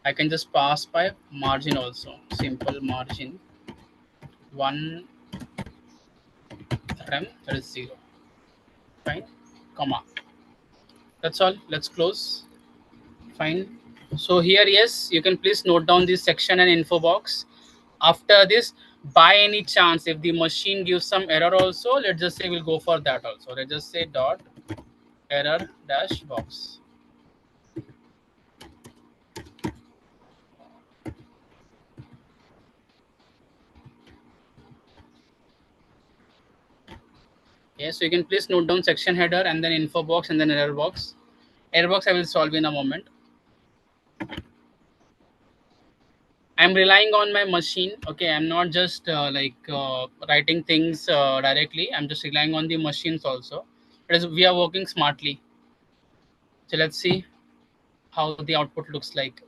I can just pass by margin also. Simple margin 1 rem, that is 0. Fine. Comma. That's all. Let's close. Fine. So here, yes, you can please note down this section and info box. After this, by any chance, if the machine gives some error also, let's just say we'll go for that also. Let's just say dot error dash box. Okay, so you can please note down section header and then info box and then error box. Error box I will solve in a moment. I'm relying on my machine. Okay, I'm not just writing things directly. I'm just relying on the machines also. Because we are working smartly. So let's see how the output looks like.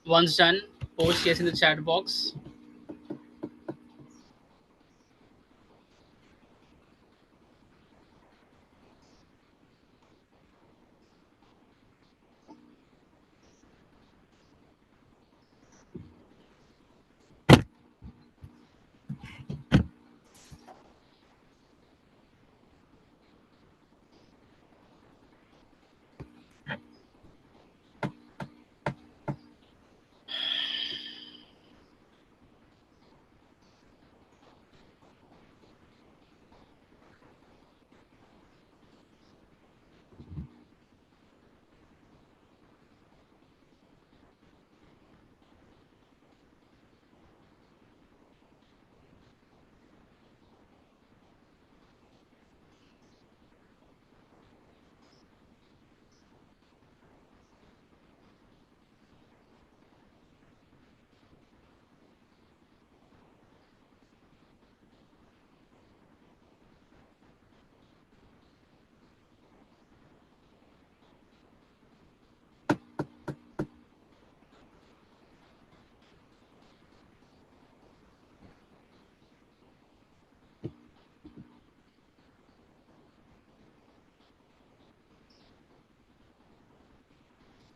Once done, post yes in the chat box.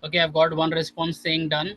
Okay, I've got one response saying done.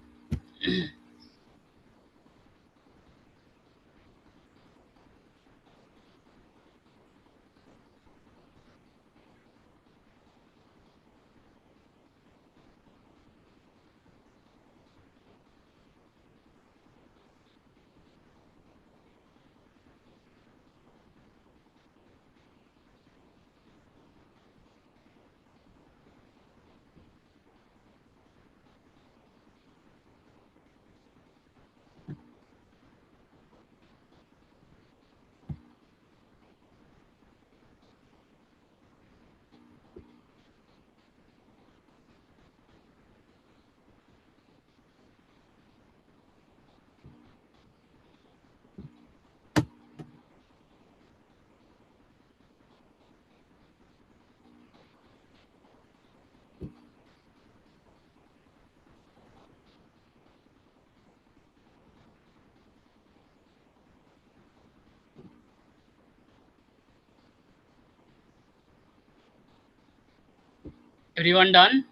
Everyone done?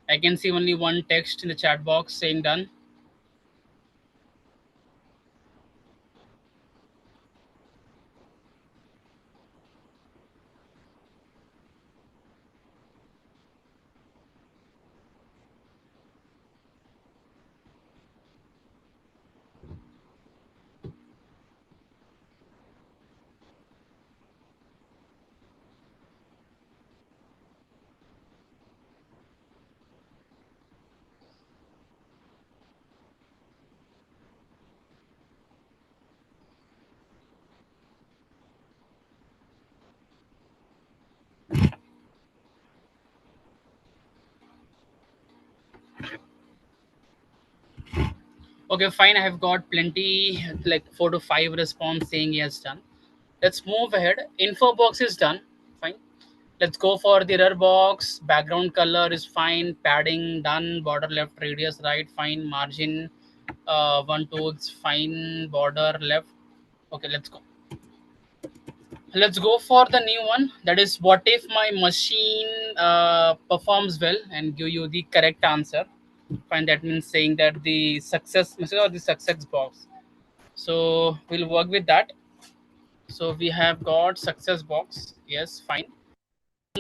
I can see only one text in the chat box saying done. Okay, fine. I have got plenty, like 4 to 5 response saying yes done. Let's move ahead. Info box is done. Fine. Let's go for the error box. Background color is fine. Padding done. Border left, radius right. Fine. Margin 1 2 it's fine. Border left. Okay, let's go. Let's go for the new one. That is, what if my machine performs well and give you the correct answer. Fine. That means saying that the success message or the success box. So we'll work with that. So we have got success box. Yes, fine.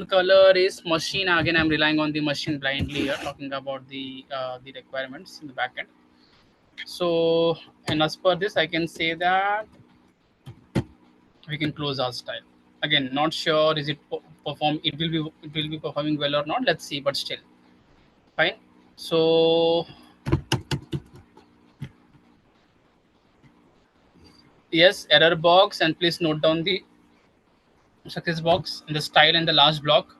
Color is machine. Again, I'm relying on the machine blindly here, talking about the requirements in the backend. So, and as per this, I can say that we can close our style. Again, not sure is it perform. It will be performing well or not. Let's see, but still fine. So yes, error box, and please note down the success box and the style and the last block.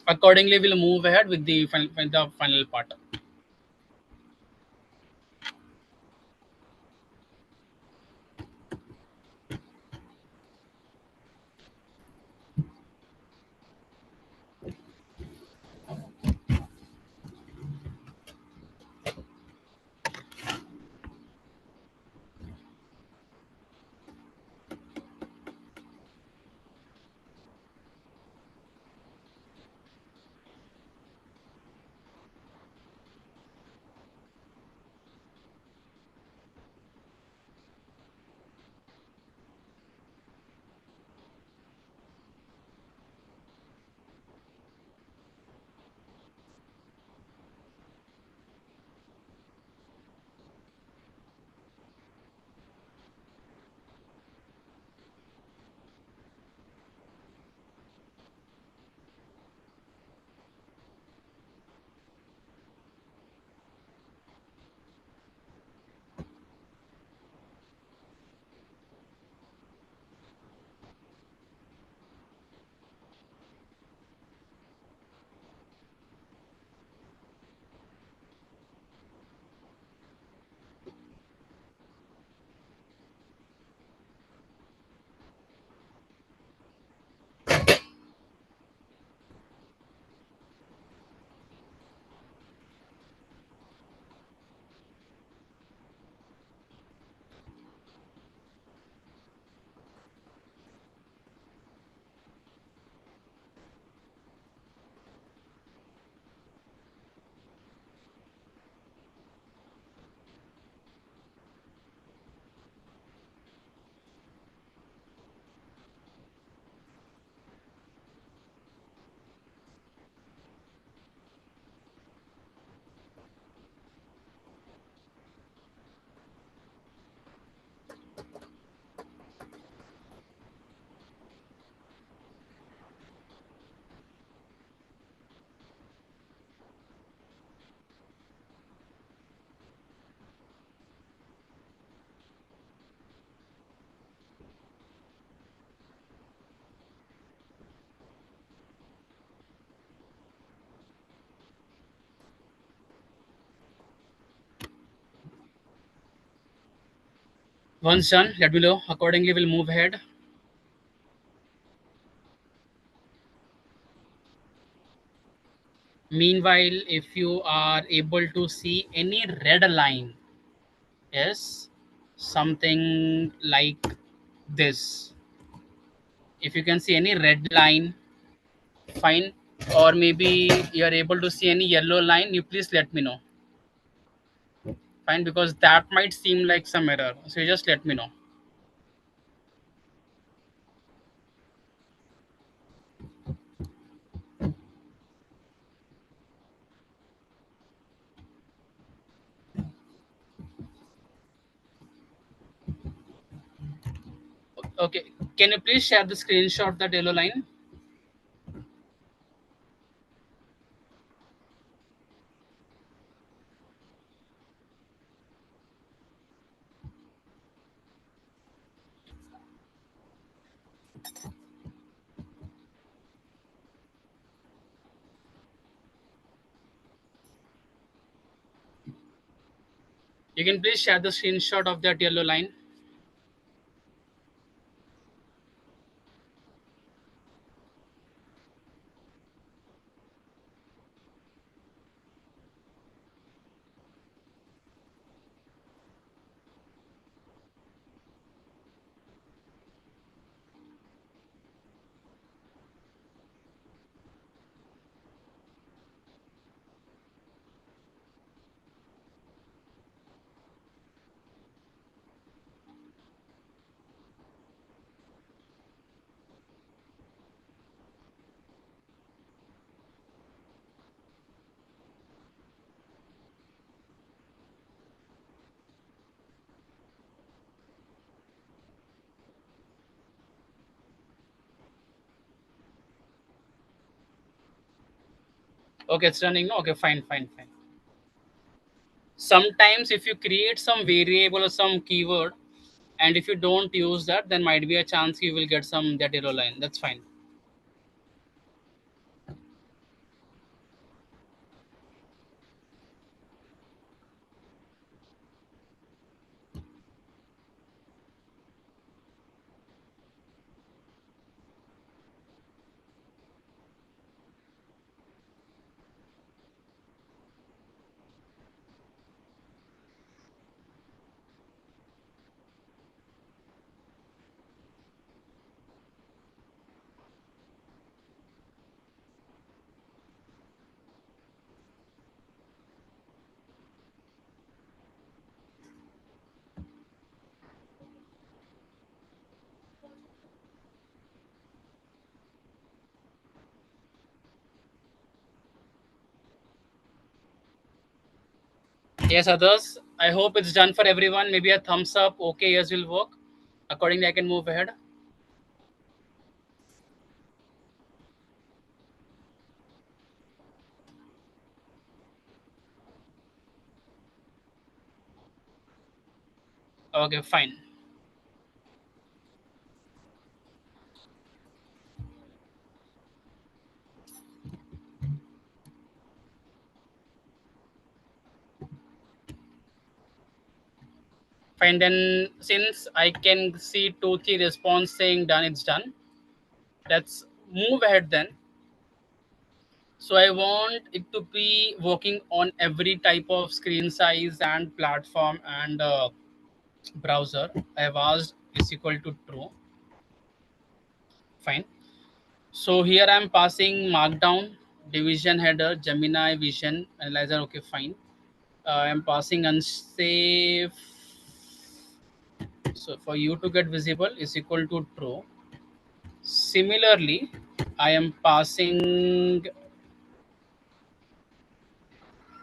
Accordingly, we'll move ahead with the final part. Once done, let me know. Accordingly, we'll move ahead. Meanwhile, if you are able to see any red line, yes, something like this. If you can see any red line, fine. or maybe you are able to see any yellow line, you please let me know. Fine, because that might seem like some error. So you just let me know. Okay, can you please share the screenshot of that yellow line? You can please share the screenshot of that yellow line. Okay, it's running. No, okay, fine, fine, fine. Sometimes if you create some variable or some keyword, and if you don't use that, then might be a chance you will get some that yellow line. That's fine. Yes, others. I hope it's done for everyone. Maybe a thumbs up. Okay, yes, will work. Accordingly, I can move ahead. Okay, fine. Fine. Then, since I can see 2-3 response saying done, it's done. Let's move ahead then. So I want it to be working on every type of screen size and platform and browser. I have asked is equal to true. Fine. So here I'm passing markdown, division header, Gemini, vision, analyzer. Okay, fine. I'm passing unsafe. So for you to get visible is equal to true. Similarly, I am passing.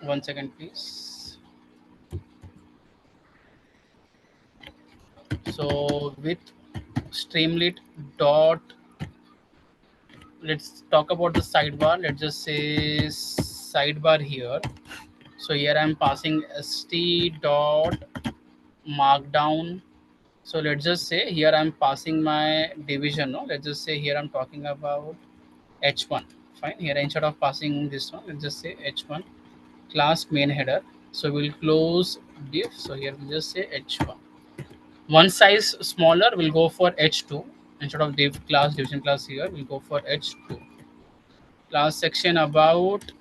One second, please. So with streamlit dot, let's talk about the sidebar. Let's just say sidebar here. So here I'm passing st dot markdown. So let's just say here I'm passing my division. No, let's just say here I'm talking about h1. Fine. Here instead of passing this one, let's just say h1 class main header. So we'll close div. So here we'll just say h1. One size smaller will go for h2. Instead of div class division class here, we'll go for h2. Class section about,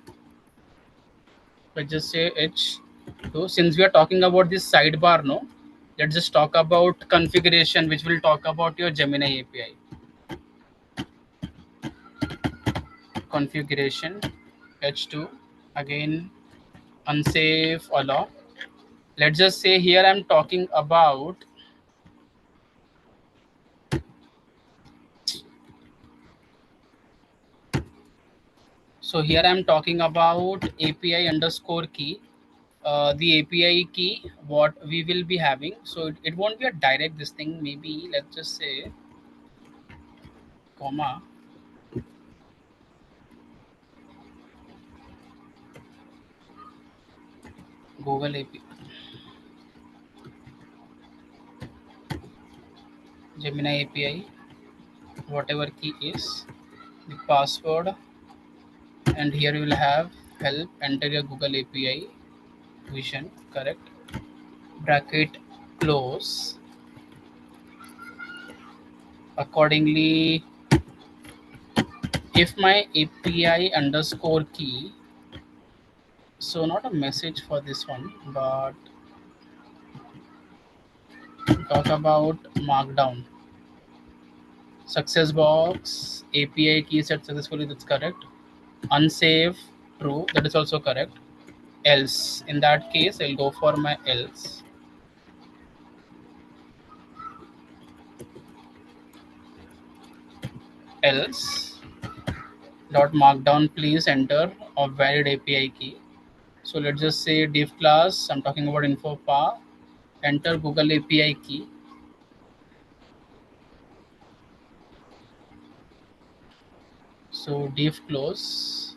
let's just say h2. Since we are talking about this sidebar, no, let's just talk about configuration, which will talk about your Gemini API. configuration h2, again unsafe allow. Let's just say here I'm talking about API underscore key. The API key what we will be having, so it won't be a direct this thing, maybe let's just say comma Google API, Gemini API, whatever key is the password, and here you will have help, enter your Google API vision, correct, bracket close. Accordingly, if my API underscore key, so not a message for this one, but talk about markdown. Success box, API key set successfully, that's correct. Unsafe, true, that is also correct. Else, in that case, I'll go for my else. Else dot markdown, please enter a valid API key. So let's just say div class, I'm talking about info pa, enter Google API key. So div close.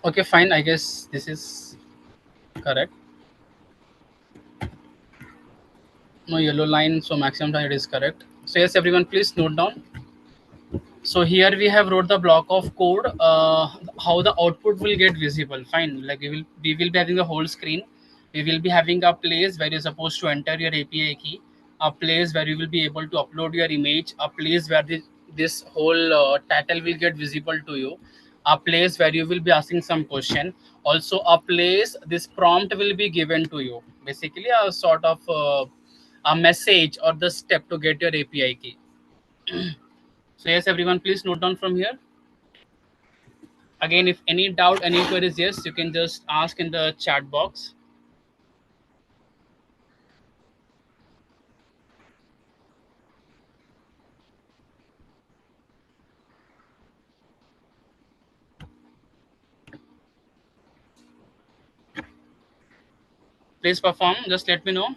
Okay, fine, I guess this is correct. No yellow line, so maximum time it is correct. So yes, everyone, please note down. So here we have wrote the block of code, how the output will get visible. Fine, like we will be having a whole screen. We will be having a place where you're supposed to enter your API key, a place where you will be able to upload your image, a place where this whole title will get visible to you, a place where you will be asking some question, also a place this prompt will be given to you, basically a sort of a message or the step to get your API key. So yes, everyone, please note down from here. Again, if any doubt, any queries, yes, you can just ask in the chat box. Please perform, just let me know.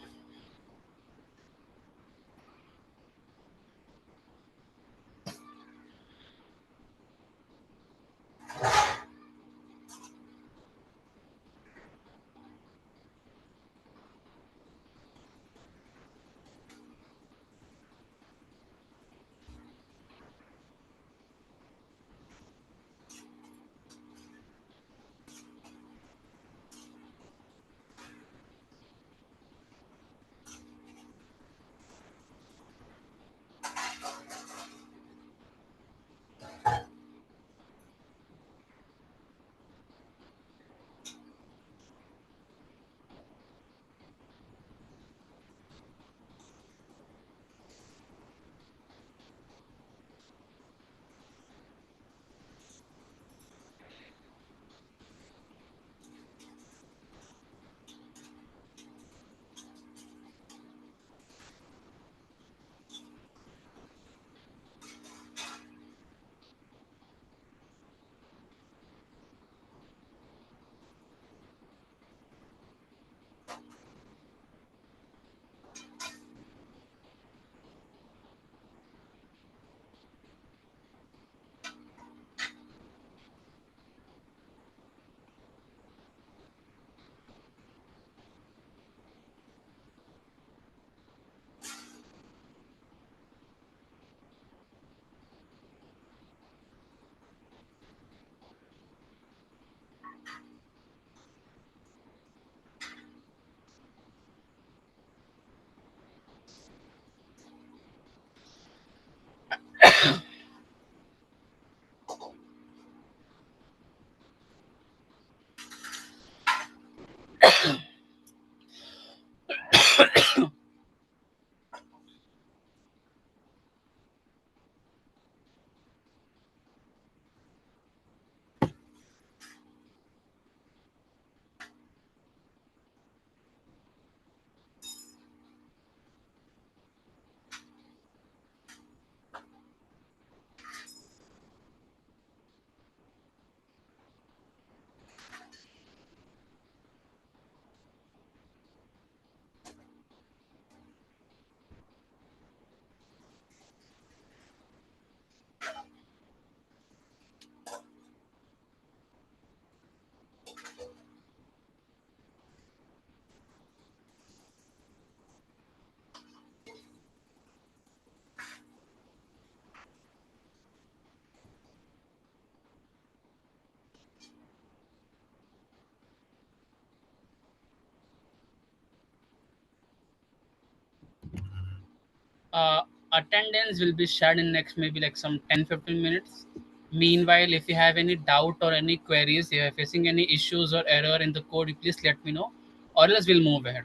attendance will be shared in next maybe like some 10-15 minutes. Meanwhile, if you have any doubt or any queries, if you are facing any issues or error in the code, please let me know, or else we'll move ahead.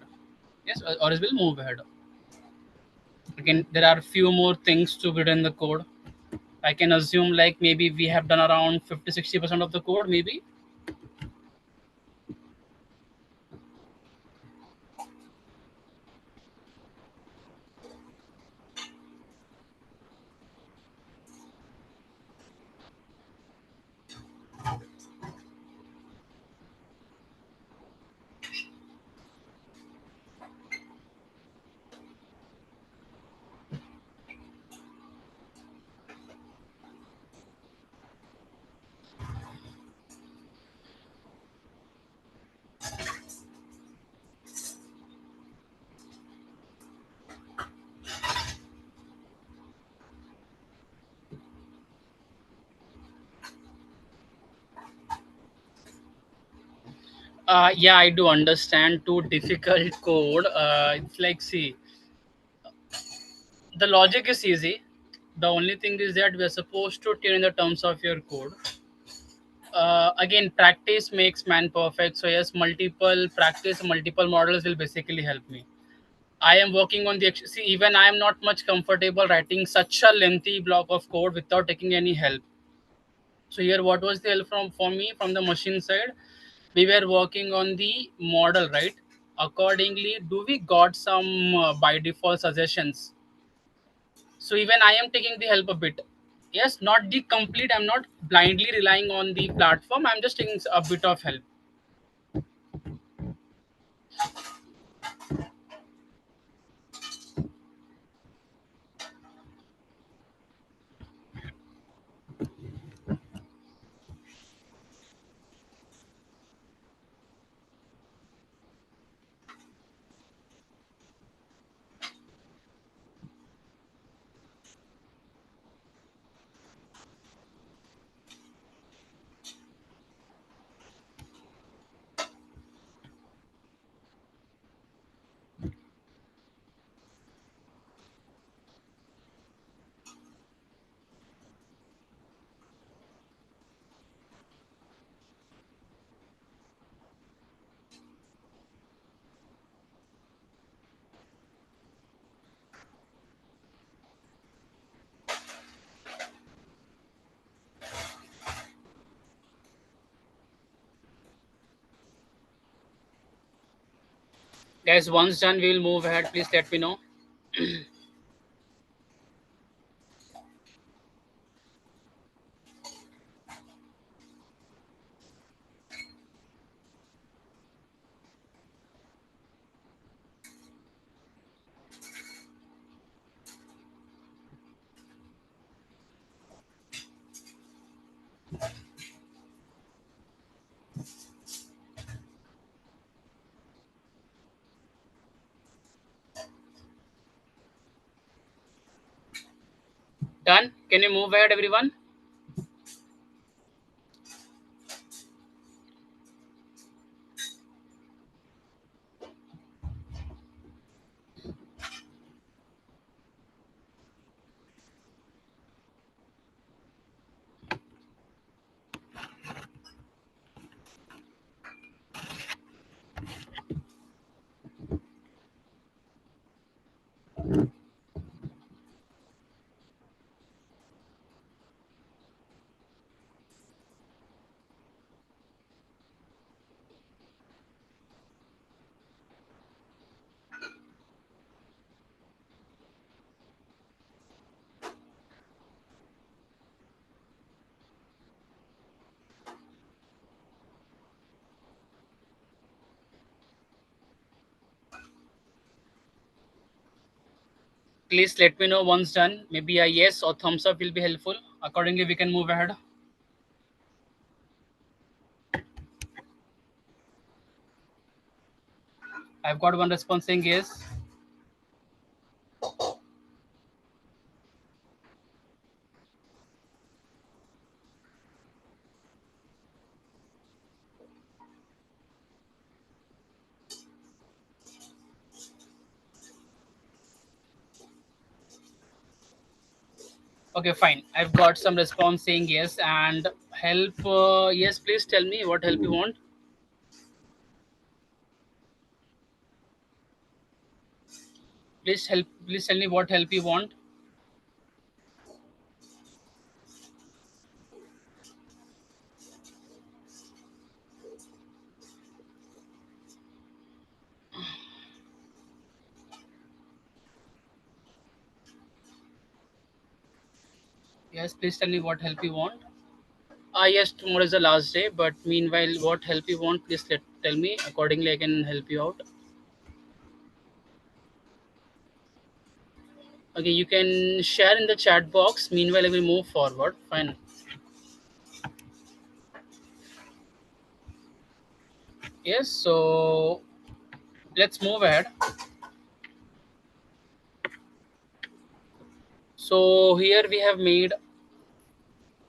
Yes, or else we'll move ahead. Again, there are a few more things to be done in the code. I can assume like maybe we have done around 50-60% of the code, maybe. Yeah, I do understand too difficult code. It's like, see, the logic is easy. The only thing is that we're supposed to tune in the terms of your code. Again, practice makes man perfect. So yes, multiple practice, multiple models will basically help me. I am working on the, see, even I am not much comfortable writing such a lengthy block of code without taking any help. So here, what was the help from for me from the machine side? We were working on the model, right? Accordingly, do we got some by default suggestions? So even I am taking the help a bit. Yes, not the complete. I'm not blindly relying on the platform. I'm just taking a bit of help. Guys, once done, we will move ahead. Please let me know. Done. Can you move ahead, everyone? Please let me know once done. Maybe a yes or thumbs up will be helpful. Accordingly, we can move ahead. I've got one response saying yes. Okay, fine. I've got some response saying yes and help. Yes, please tell me what help you want. Please help. Please tell me what help you want. Yes, please tell me what help you want. Yes, tomorrow is the last day, but meanwhile, what help you want, please tell me. Accordingly, I can help you out. Okay, you can share in the chat box. Meanwhile, I will move forward. Fine. Yes, so let's move ahead. So here we have made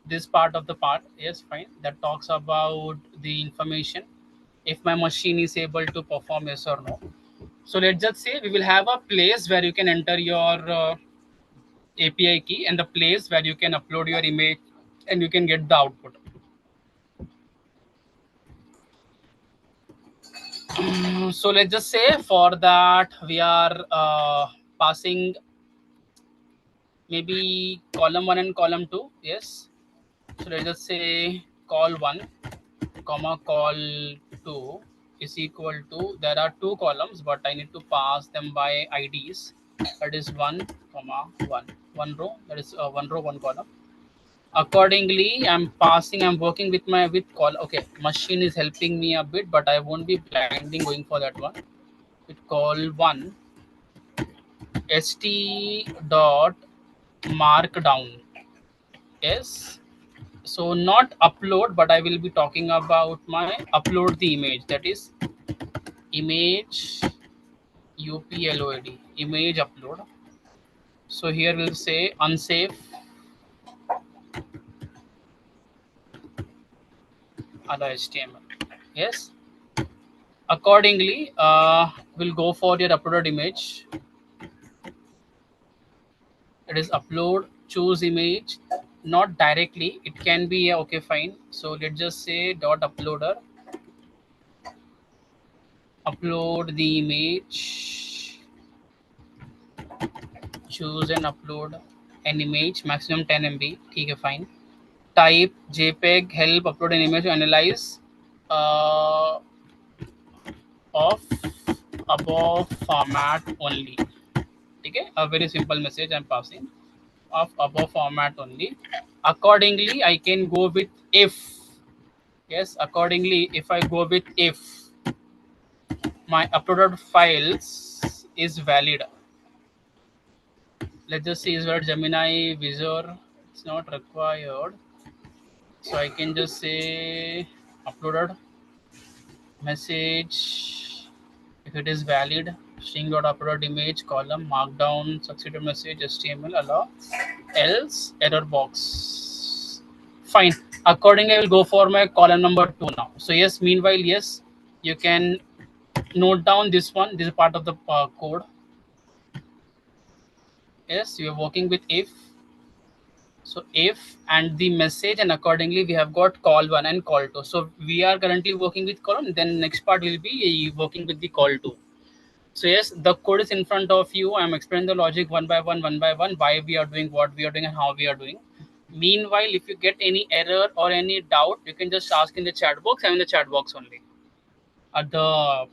this part of the part. Yes, fine. That talks about the information. If my machine is able to perform yes or no. So let's just say we will have a place where you can enter your API key and the place where you can upload your image and you can get the output. So let's just say for that we are passing maybe column 1 and column 2. Yes. So let's just say call 1 comma call 2 is equal to, there are two columns but I need to pass them by IDs. That is 1 comma 1, one row, that is one row one column. Accordingly I'm working with my call. Okay, machine is helping me a bit, but I won't be blinding going for that one. With call 1 st dot markdown. Yes, so not upload, but I will be talking about my upload the image, that is image upload, image upload. So here we'll say unsafe other HTML. Yes, accordingly we'll go for your uploaded image. It is upload, choose image, not directly, it can be okay, fine. So let's just say dot uploader, upload the image, choose and upload an image, maximum 10 MB. Okay, fine. Type JPEG, help upload an image to analyze uh, of above format only. Okay, a very simple message I'm passing, of above format only. Accordingly, I can go with if. Yes, accordingly, if I go with if my uploaded files is valid, let's just see is where Gemini Visor, it's not required. So I can just say uploaded message, if it is valid, string dot uploaded image column markdown succeeded message HTML allow, else error box. Fine. Accordingly, I will go for my column number 2 now. So yes, meanwhile, yes, you can note down this one. This is part of the code. Yes, you are working with if. So if and the message, and accordingly we have got call 1 and call 2. So we are currently working with column. Then next part will be working with the call 2. So yes, the code is in front of you. I'm explaining the logic one by one, why we are doing what we are doing and how we are doing. Meanwhile, if you get any error or any doubt, you can just ask in the chat box. I'm in the chat box only at the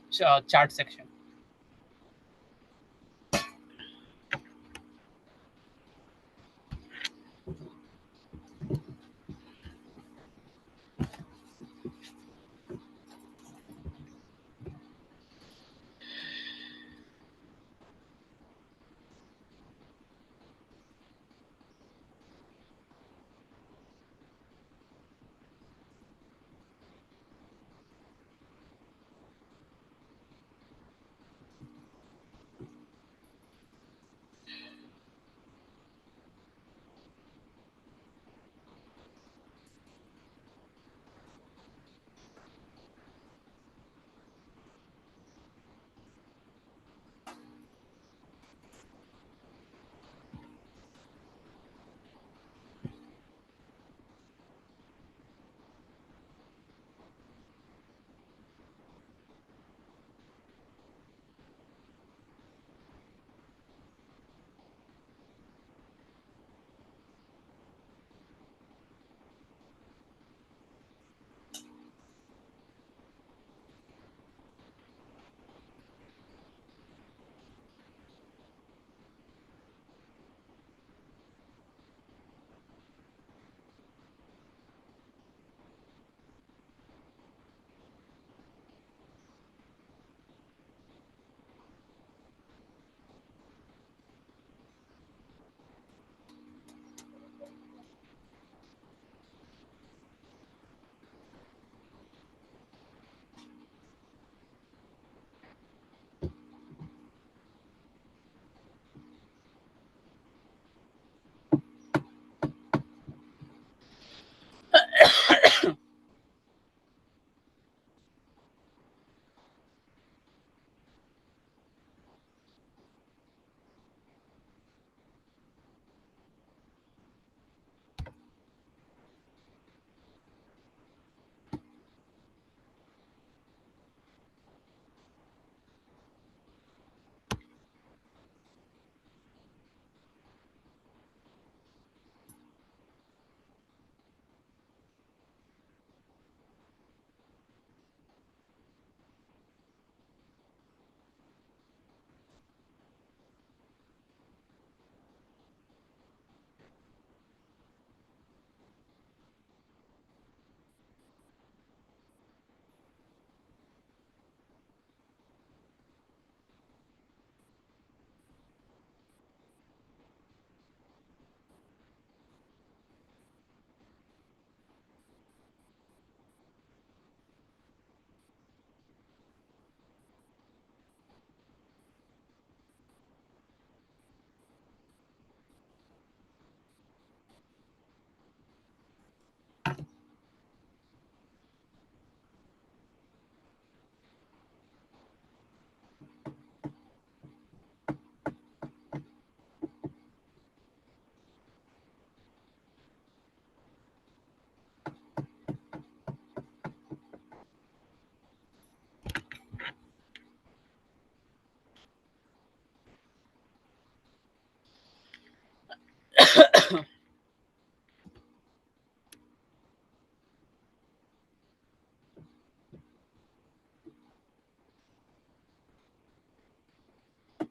chat section.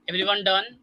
Everyone done?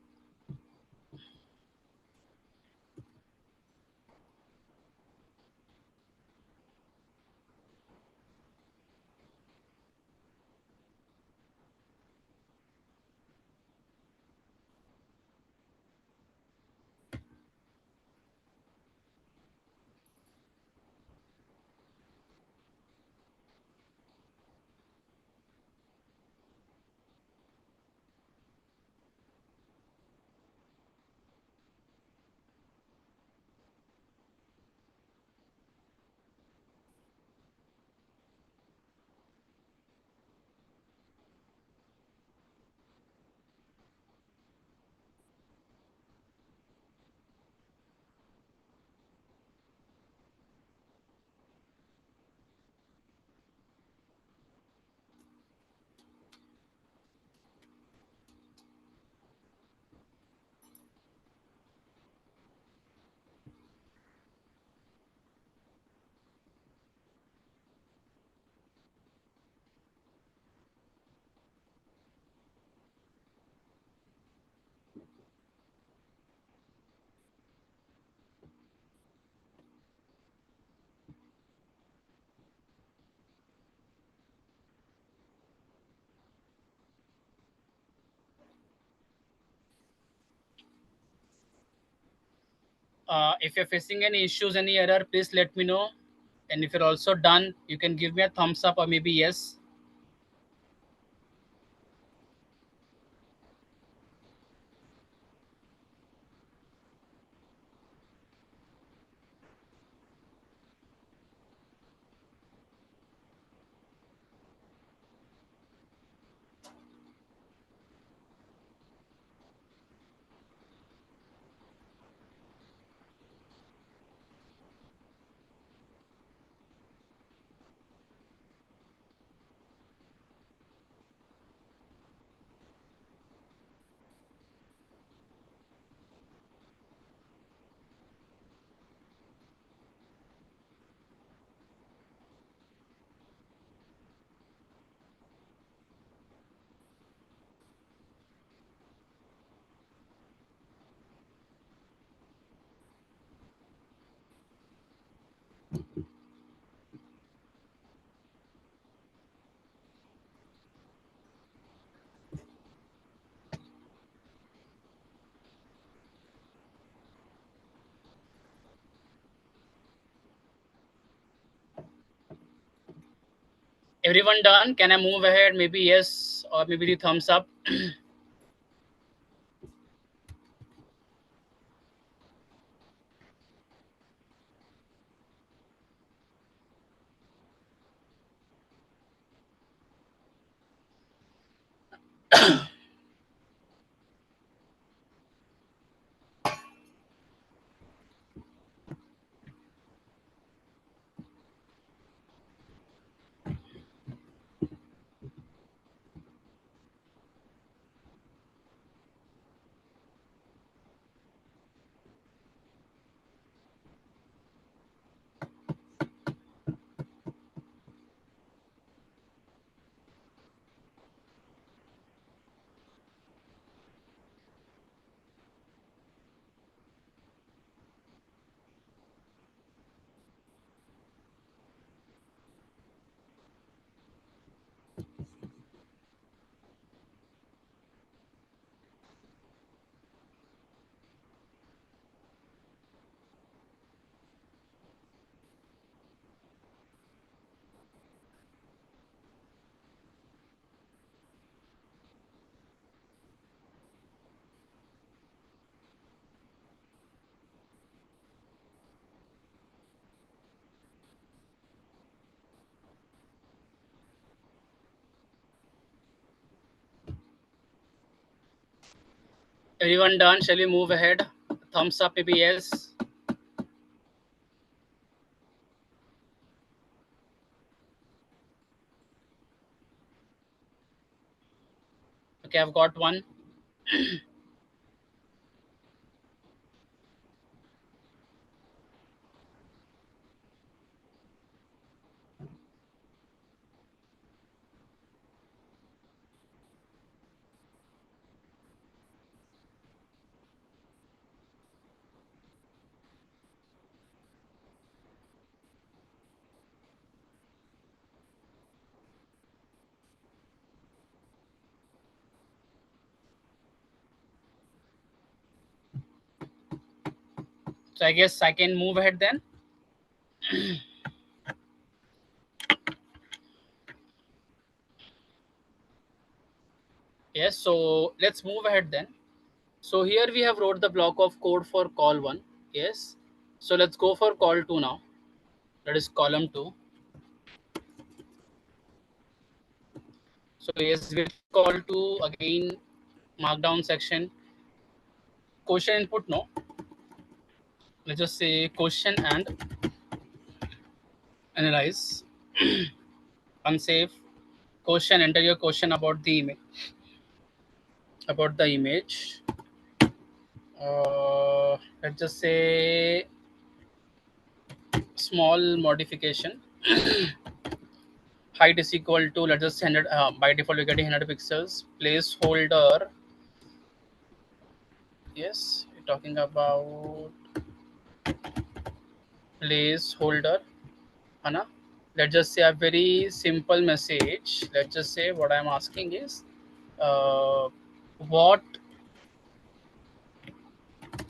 If you're facing any issues, any error, please let me know. And if you're also done, you can give me a thumbs up or maybe yes. Everyone done? Can I move ahead? Maybe yes or maybe the thumbs up. Everyone done? Shall we move ahead? Thumbs up, maybe yes. Okay, I've got one. So I guess I can move ahead then. Yes, so let's move ahead then. So here we have wrote the block of code for call 1. Yes. So let's go for call 2 now. That is column 2. So yes, with call 2 again, markdown section. Question input no. Let's just say question and analyze. Unsafe. Question, enter your question about the image. About the image. Let's just say small modification. Height is equal to, let's just 100, by default we're getting 100 pixels. Placeholder, yes, we're talking about placeholder, Anna. Let's just say a very simple message. Let's just say what I'm asking is what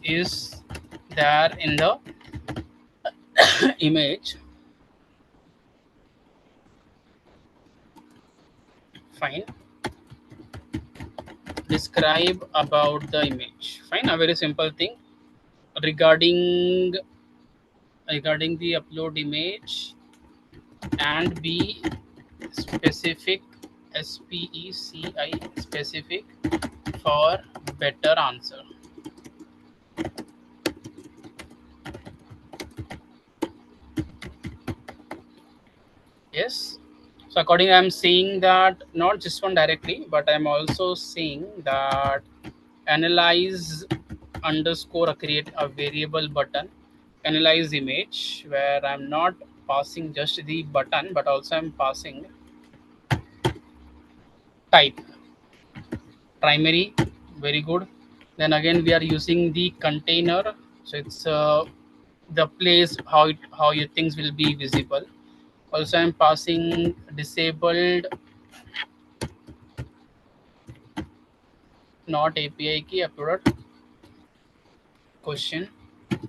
is there in the image. Fine. Describe about the image. Fine, a very simple thing regarding the upload image, and be specific, SPECI, specific for better answer. Yes. So according, I'm seeing that not just one directly, but I'm also seeing that analyze underscore create a variable button, analyze image, where I'm not passing just the button, but also I'm passing type. Primary, very good. Then again we are using the container, so it's the place how your things will be visible. Also I'm passing disabled not API key uploaded question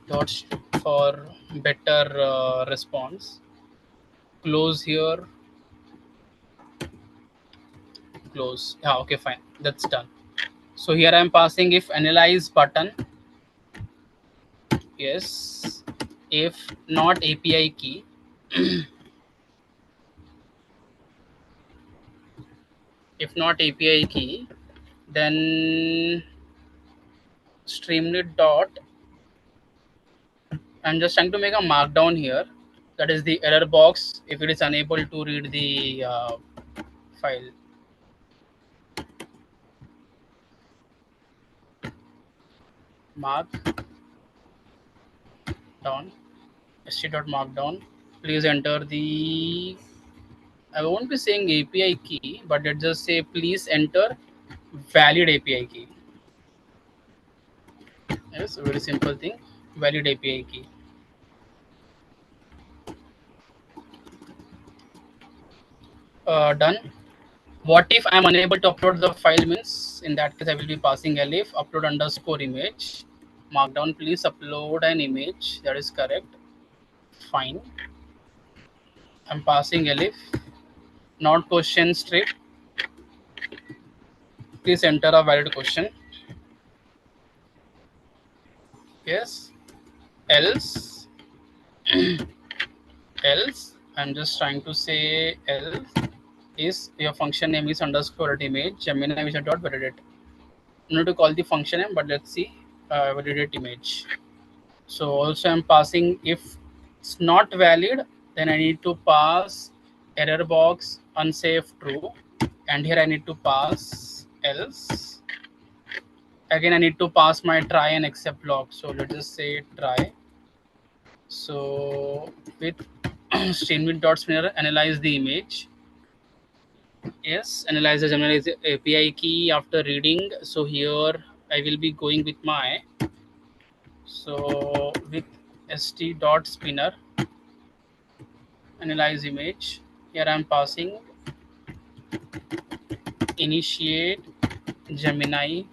dot for better response. Close here, close. Yeah, okay, fine, that's done. So here I'm passing if analyze button, yes, if not API key. If not API key, then streamlit dot, I'm just trying to make a markdown here, that is the error box if it is unable to read the file. Mark down, st.markdown. Please enter the, I won't be saying API key, but let's just say please enter valid API key. Yes, a very simple thing, valid API key. Done. What if I'm unable to upload the file means, in that case I will be passing elif upload underscore image, markdown, please upload an image, that is correct. Fine. I'm passing elif not question strip, please enter a valid question. Yes. Else else I'm just trying to say else is your function name is underscore image Gemini vision dot validate. I'm not to call the function name, but let's see validate image. So also I'm passing if it's not valid, then I need to pass error box unsafe true, and here I need to pass else. Again I need to pass my try and except block, so let's just say try. So with streamlit dot spinner analyze the image. Yes, analyze the API key after reading. So here I will be going with my, so with st dot spinner analyze image. Here I'm passing initiate Gemini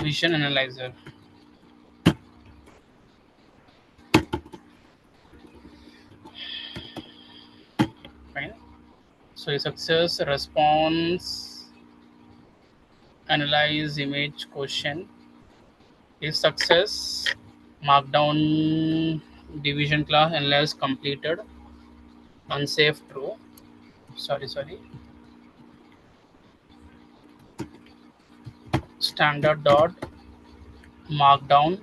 vision analyzer. Fine. So a success response analyze image question is success markdown division class analyze completed unsafe true. Sorry. Standard dot markdown,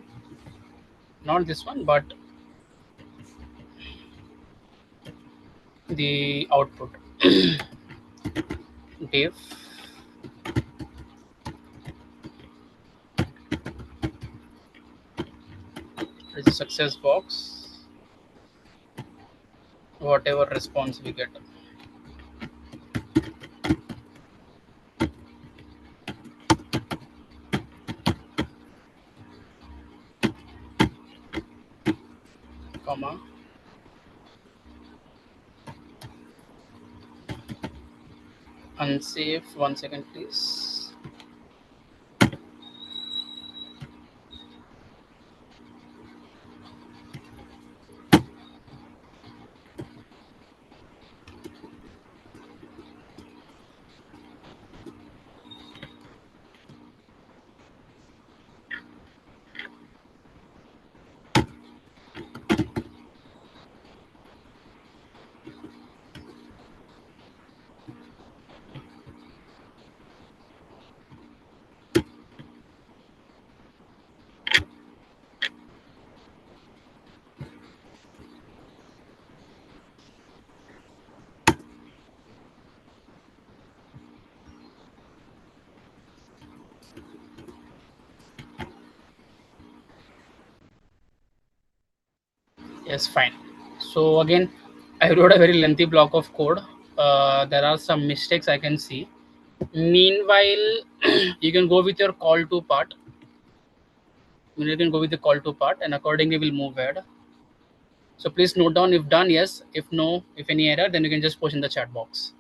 not this one, but the output. Div is a success box, whatever response we get. Comma unsafe, 1 second please. Yes, fine. So again, I wrote a very lengthy block of code. There are some mistakes I can see. Meanwhile, you can go with your call to part. You can go with the call to part, and accordingly we'll move ahead. So please note down if done, yes. If no, if any error, then you can just post in the chat box.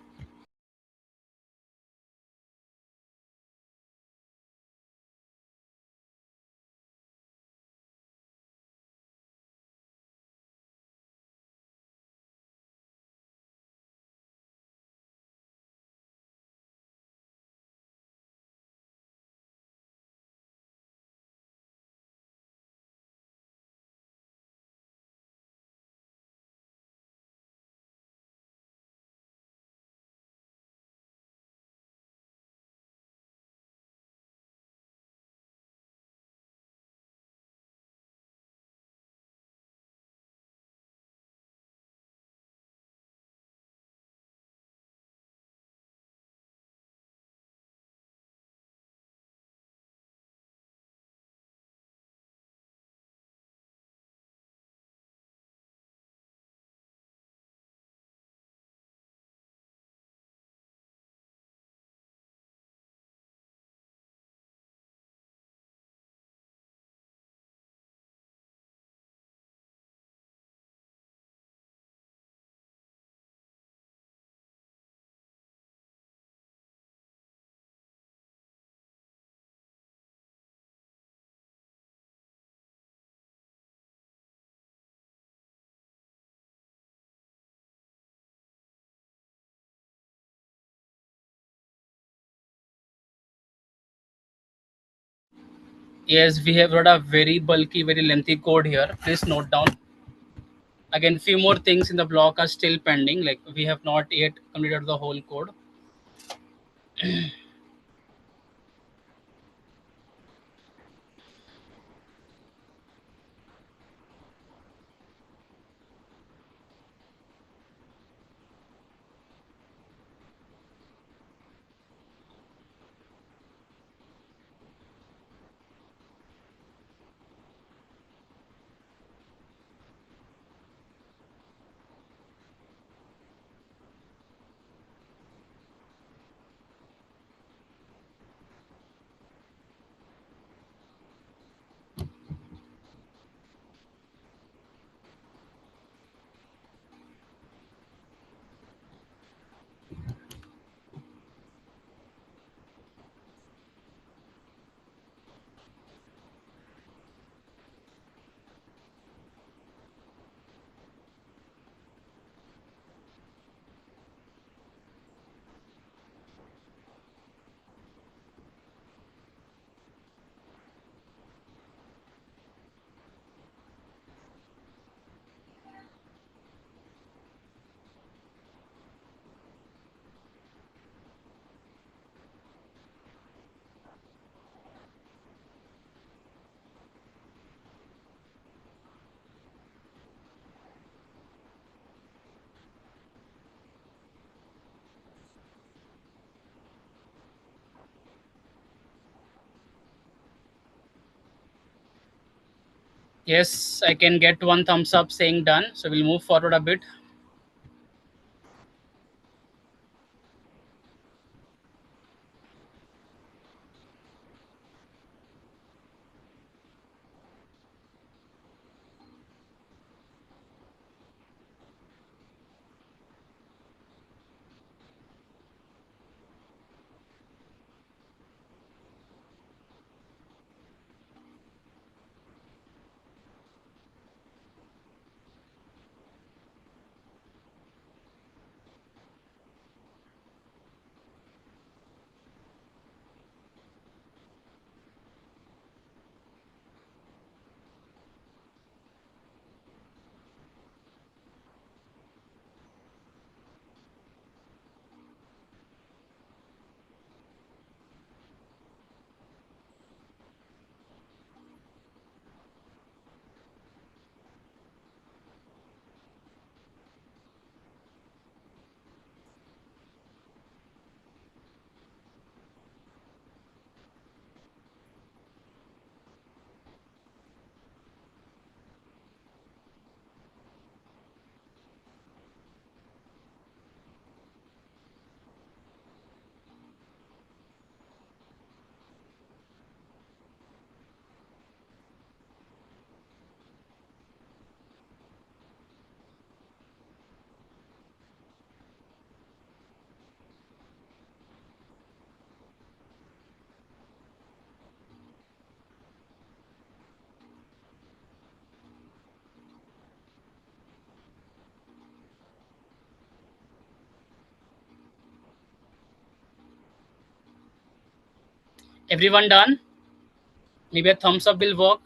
Yes, we have wrote a very bulky, very lengthy code here. Please note down. Again, few more things in the block are still pending. Like we have not yet completed the whole code. Yes, I can get one thumbs up saying done. So we'll move forward a bit. Everyone done? Maybe a thumbs up will work.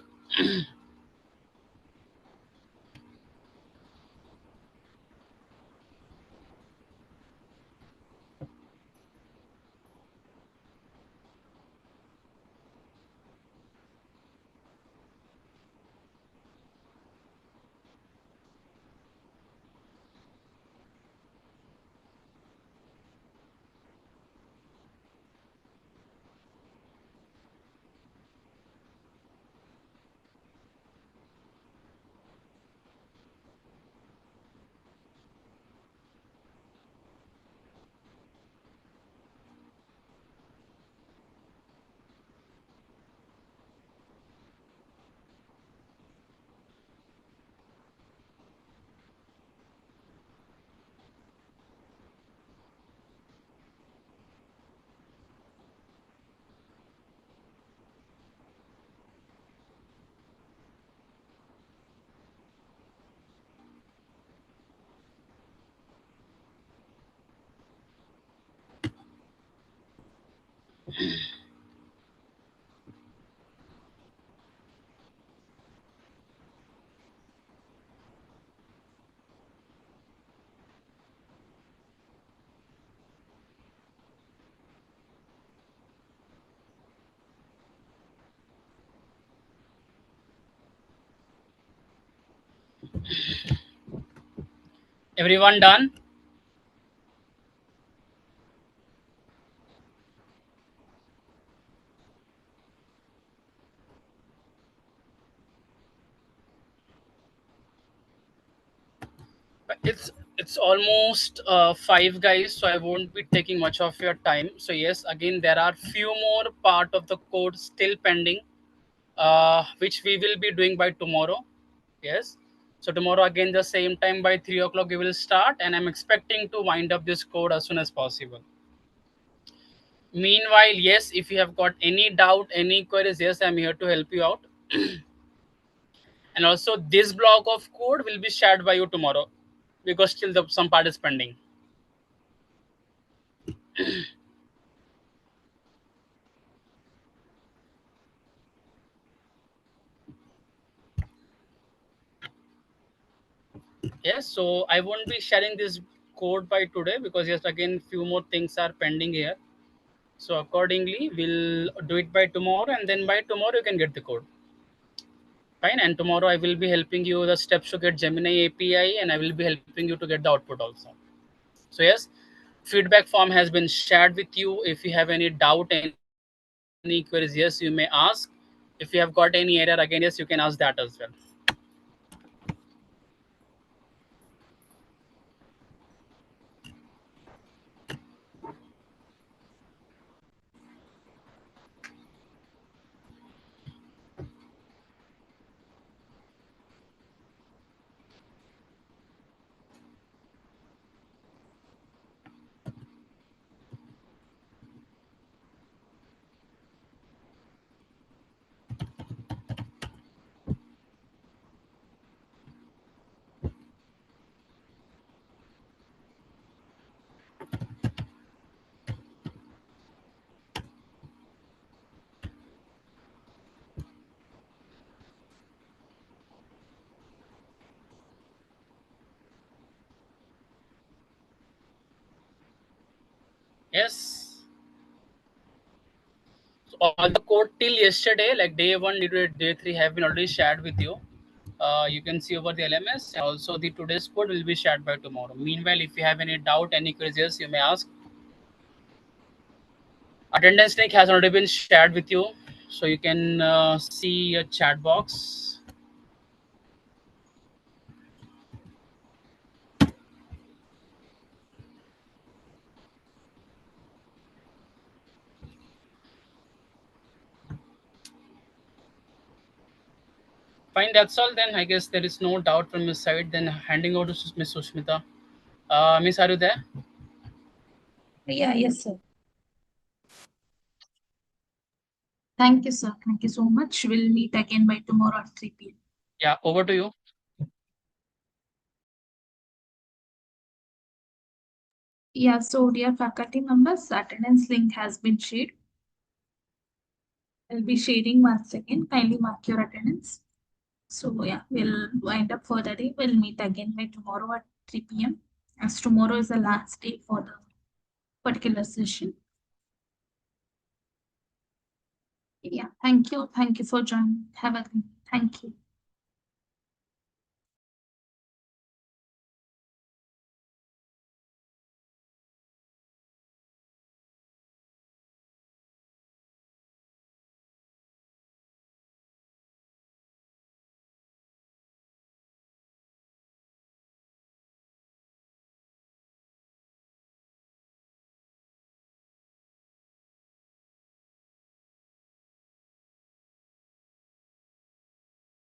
Everyone done? It's almost 5 guys, so I won't be taking much of your time. So yes, again there are few more part of the code still pending, which we will be doing by tomorrow. Yes. So tomorrow again the same time by 3 o'clock we will start, and I'm expecting to wind up this code as soon as possible. Meanwhile, yes, if you have got any doubt, any queries, yes, I'm here to help you out. And also this block of code will be shared by you tomorrow, because still some part is pending. Yes, so I won't be sharing this code by today, because yes, again few more things are pending here. So accordingly we'll do it by tomorrow, and then by tomorrow you can get the code. Fine. And tomorrow I will be helping you the steps to get Gemini API, and I will be helping you to get the output also. So yes, feedback form has been shared with you. If you have any doubt, any queries, yes, you may ask. If you have got any error, again, yes, you can ask that as well. Yes. So all the code till yesterday, like day 1, day 3 have been already shared with you. You can see over the LMS, and also the today's code will be shared by tomorrow. Meanwhile, if you have any doubt, any queries, you may ask. Attendance link has already been shared with you, so you can see a chat box. Fine, that's all then. I guess there is no doubt from your side. Then handing over to Miss Sushmita. Miss, are you there? Yeah, yes, sir. Thank you, sir. Thank you so much. We'll meet again by tomorrow at 3 p.m. Yeah, over to you. Yeah, so dear faculty members, attendance link has been shared. I'll be sharing once again. Kindly mark your attendance. So yeah, we'll wind up for the day. We'll meet again by tomorrow at 3 p.m. as tomorrow is the last day for the particular session. Yeah, thank you. Thank you for joining. Have a good day. Thank you.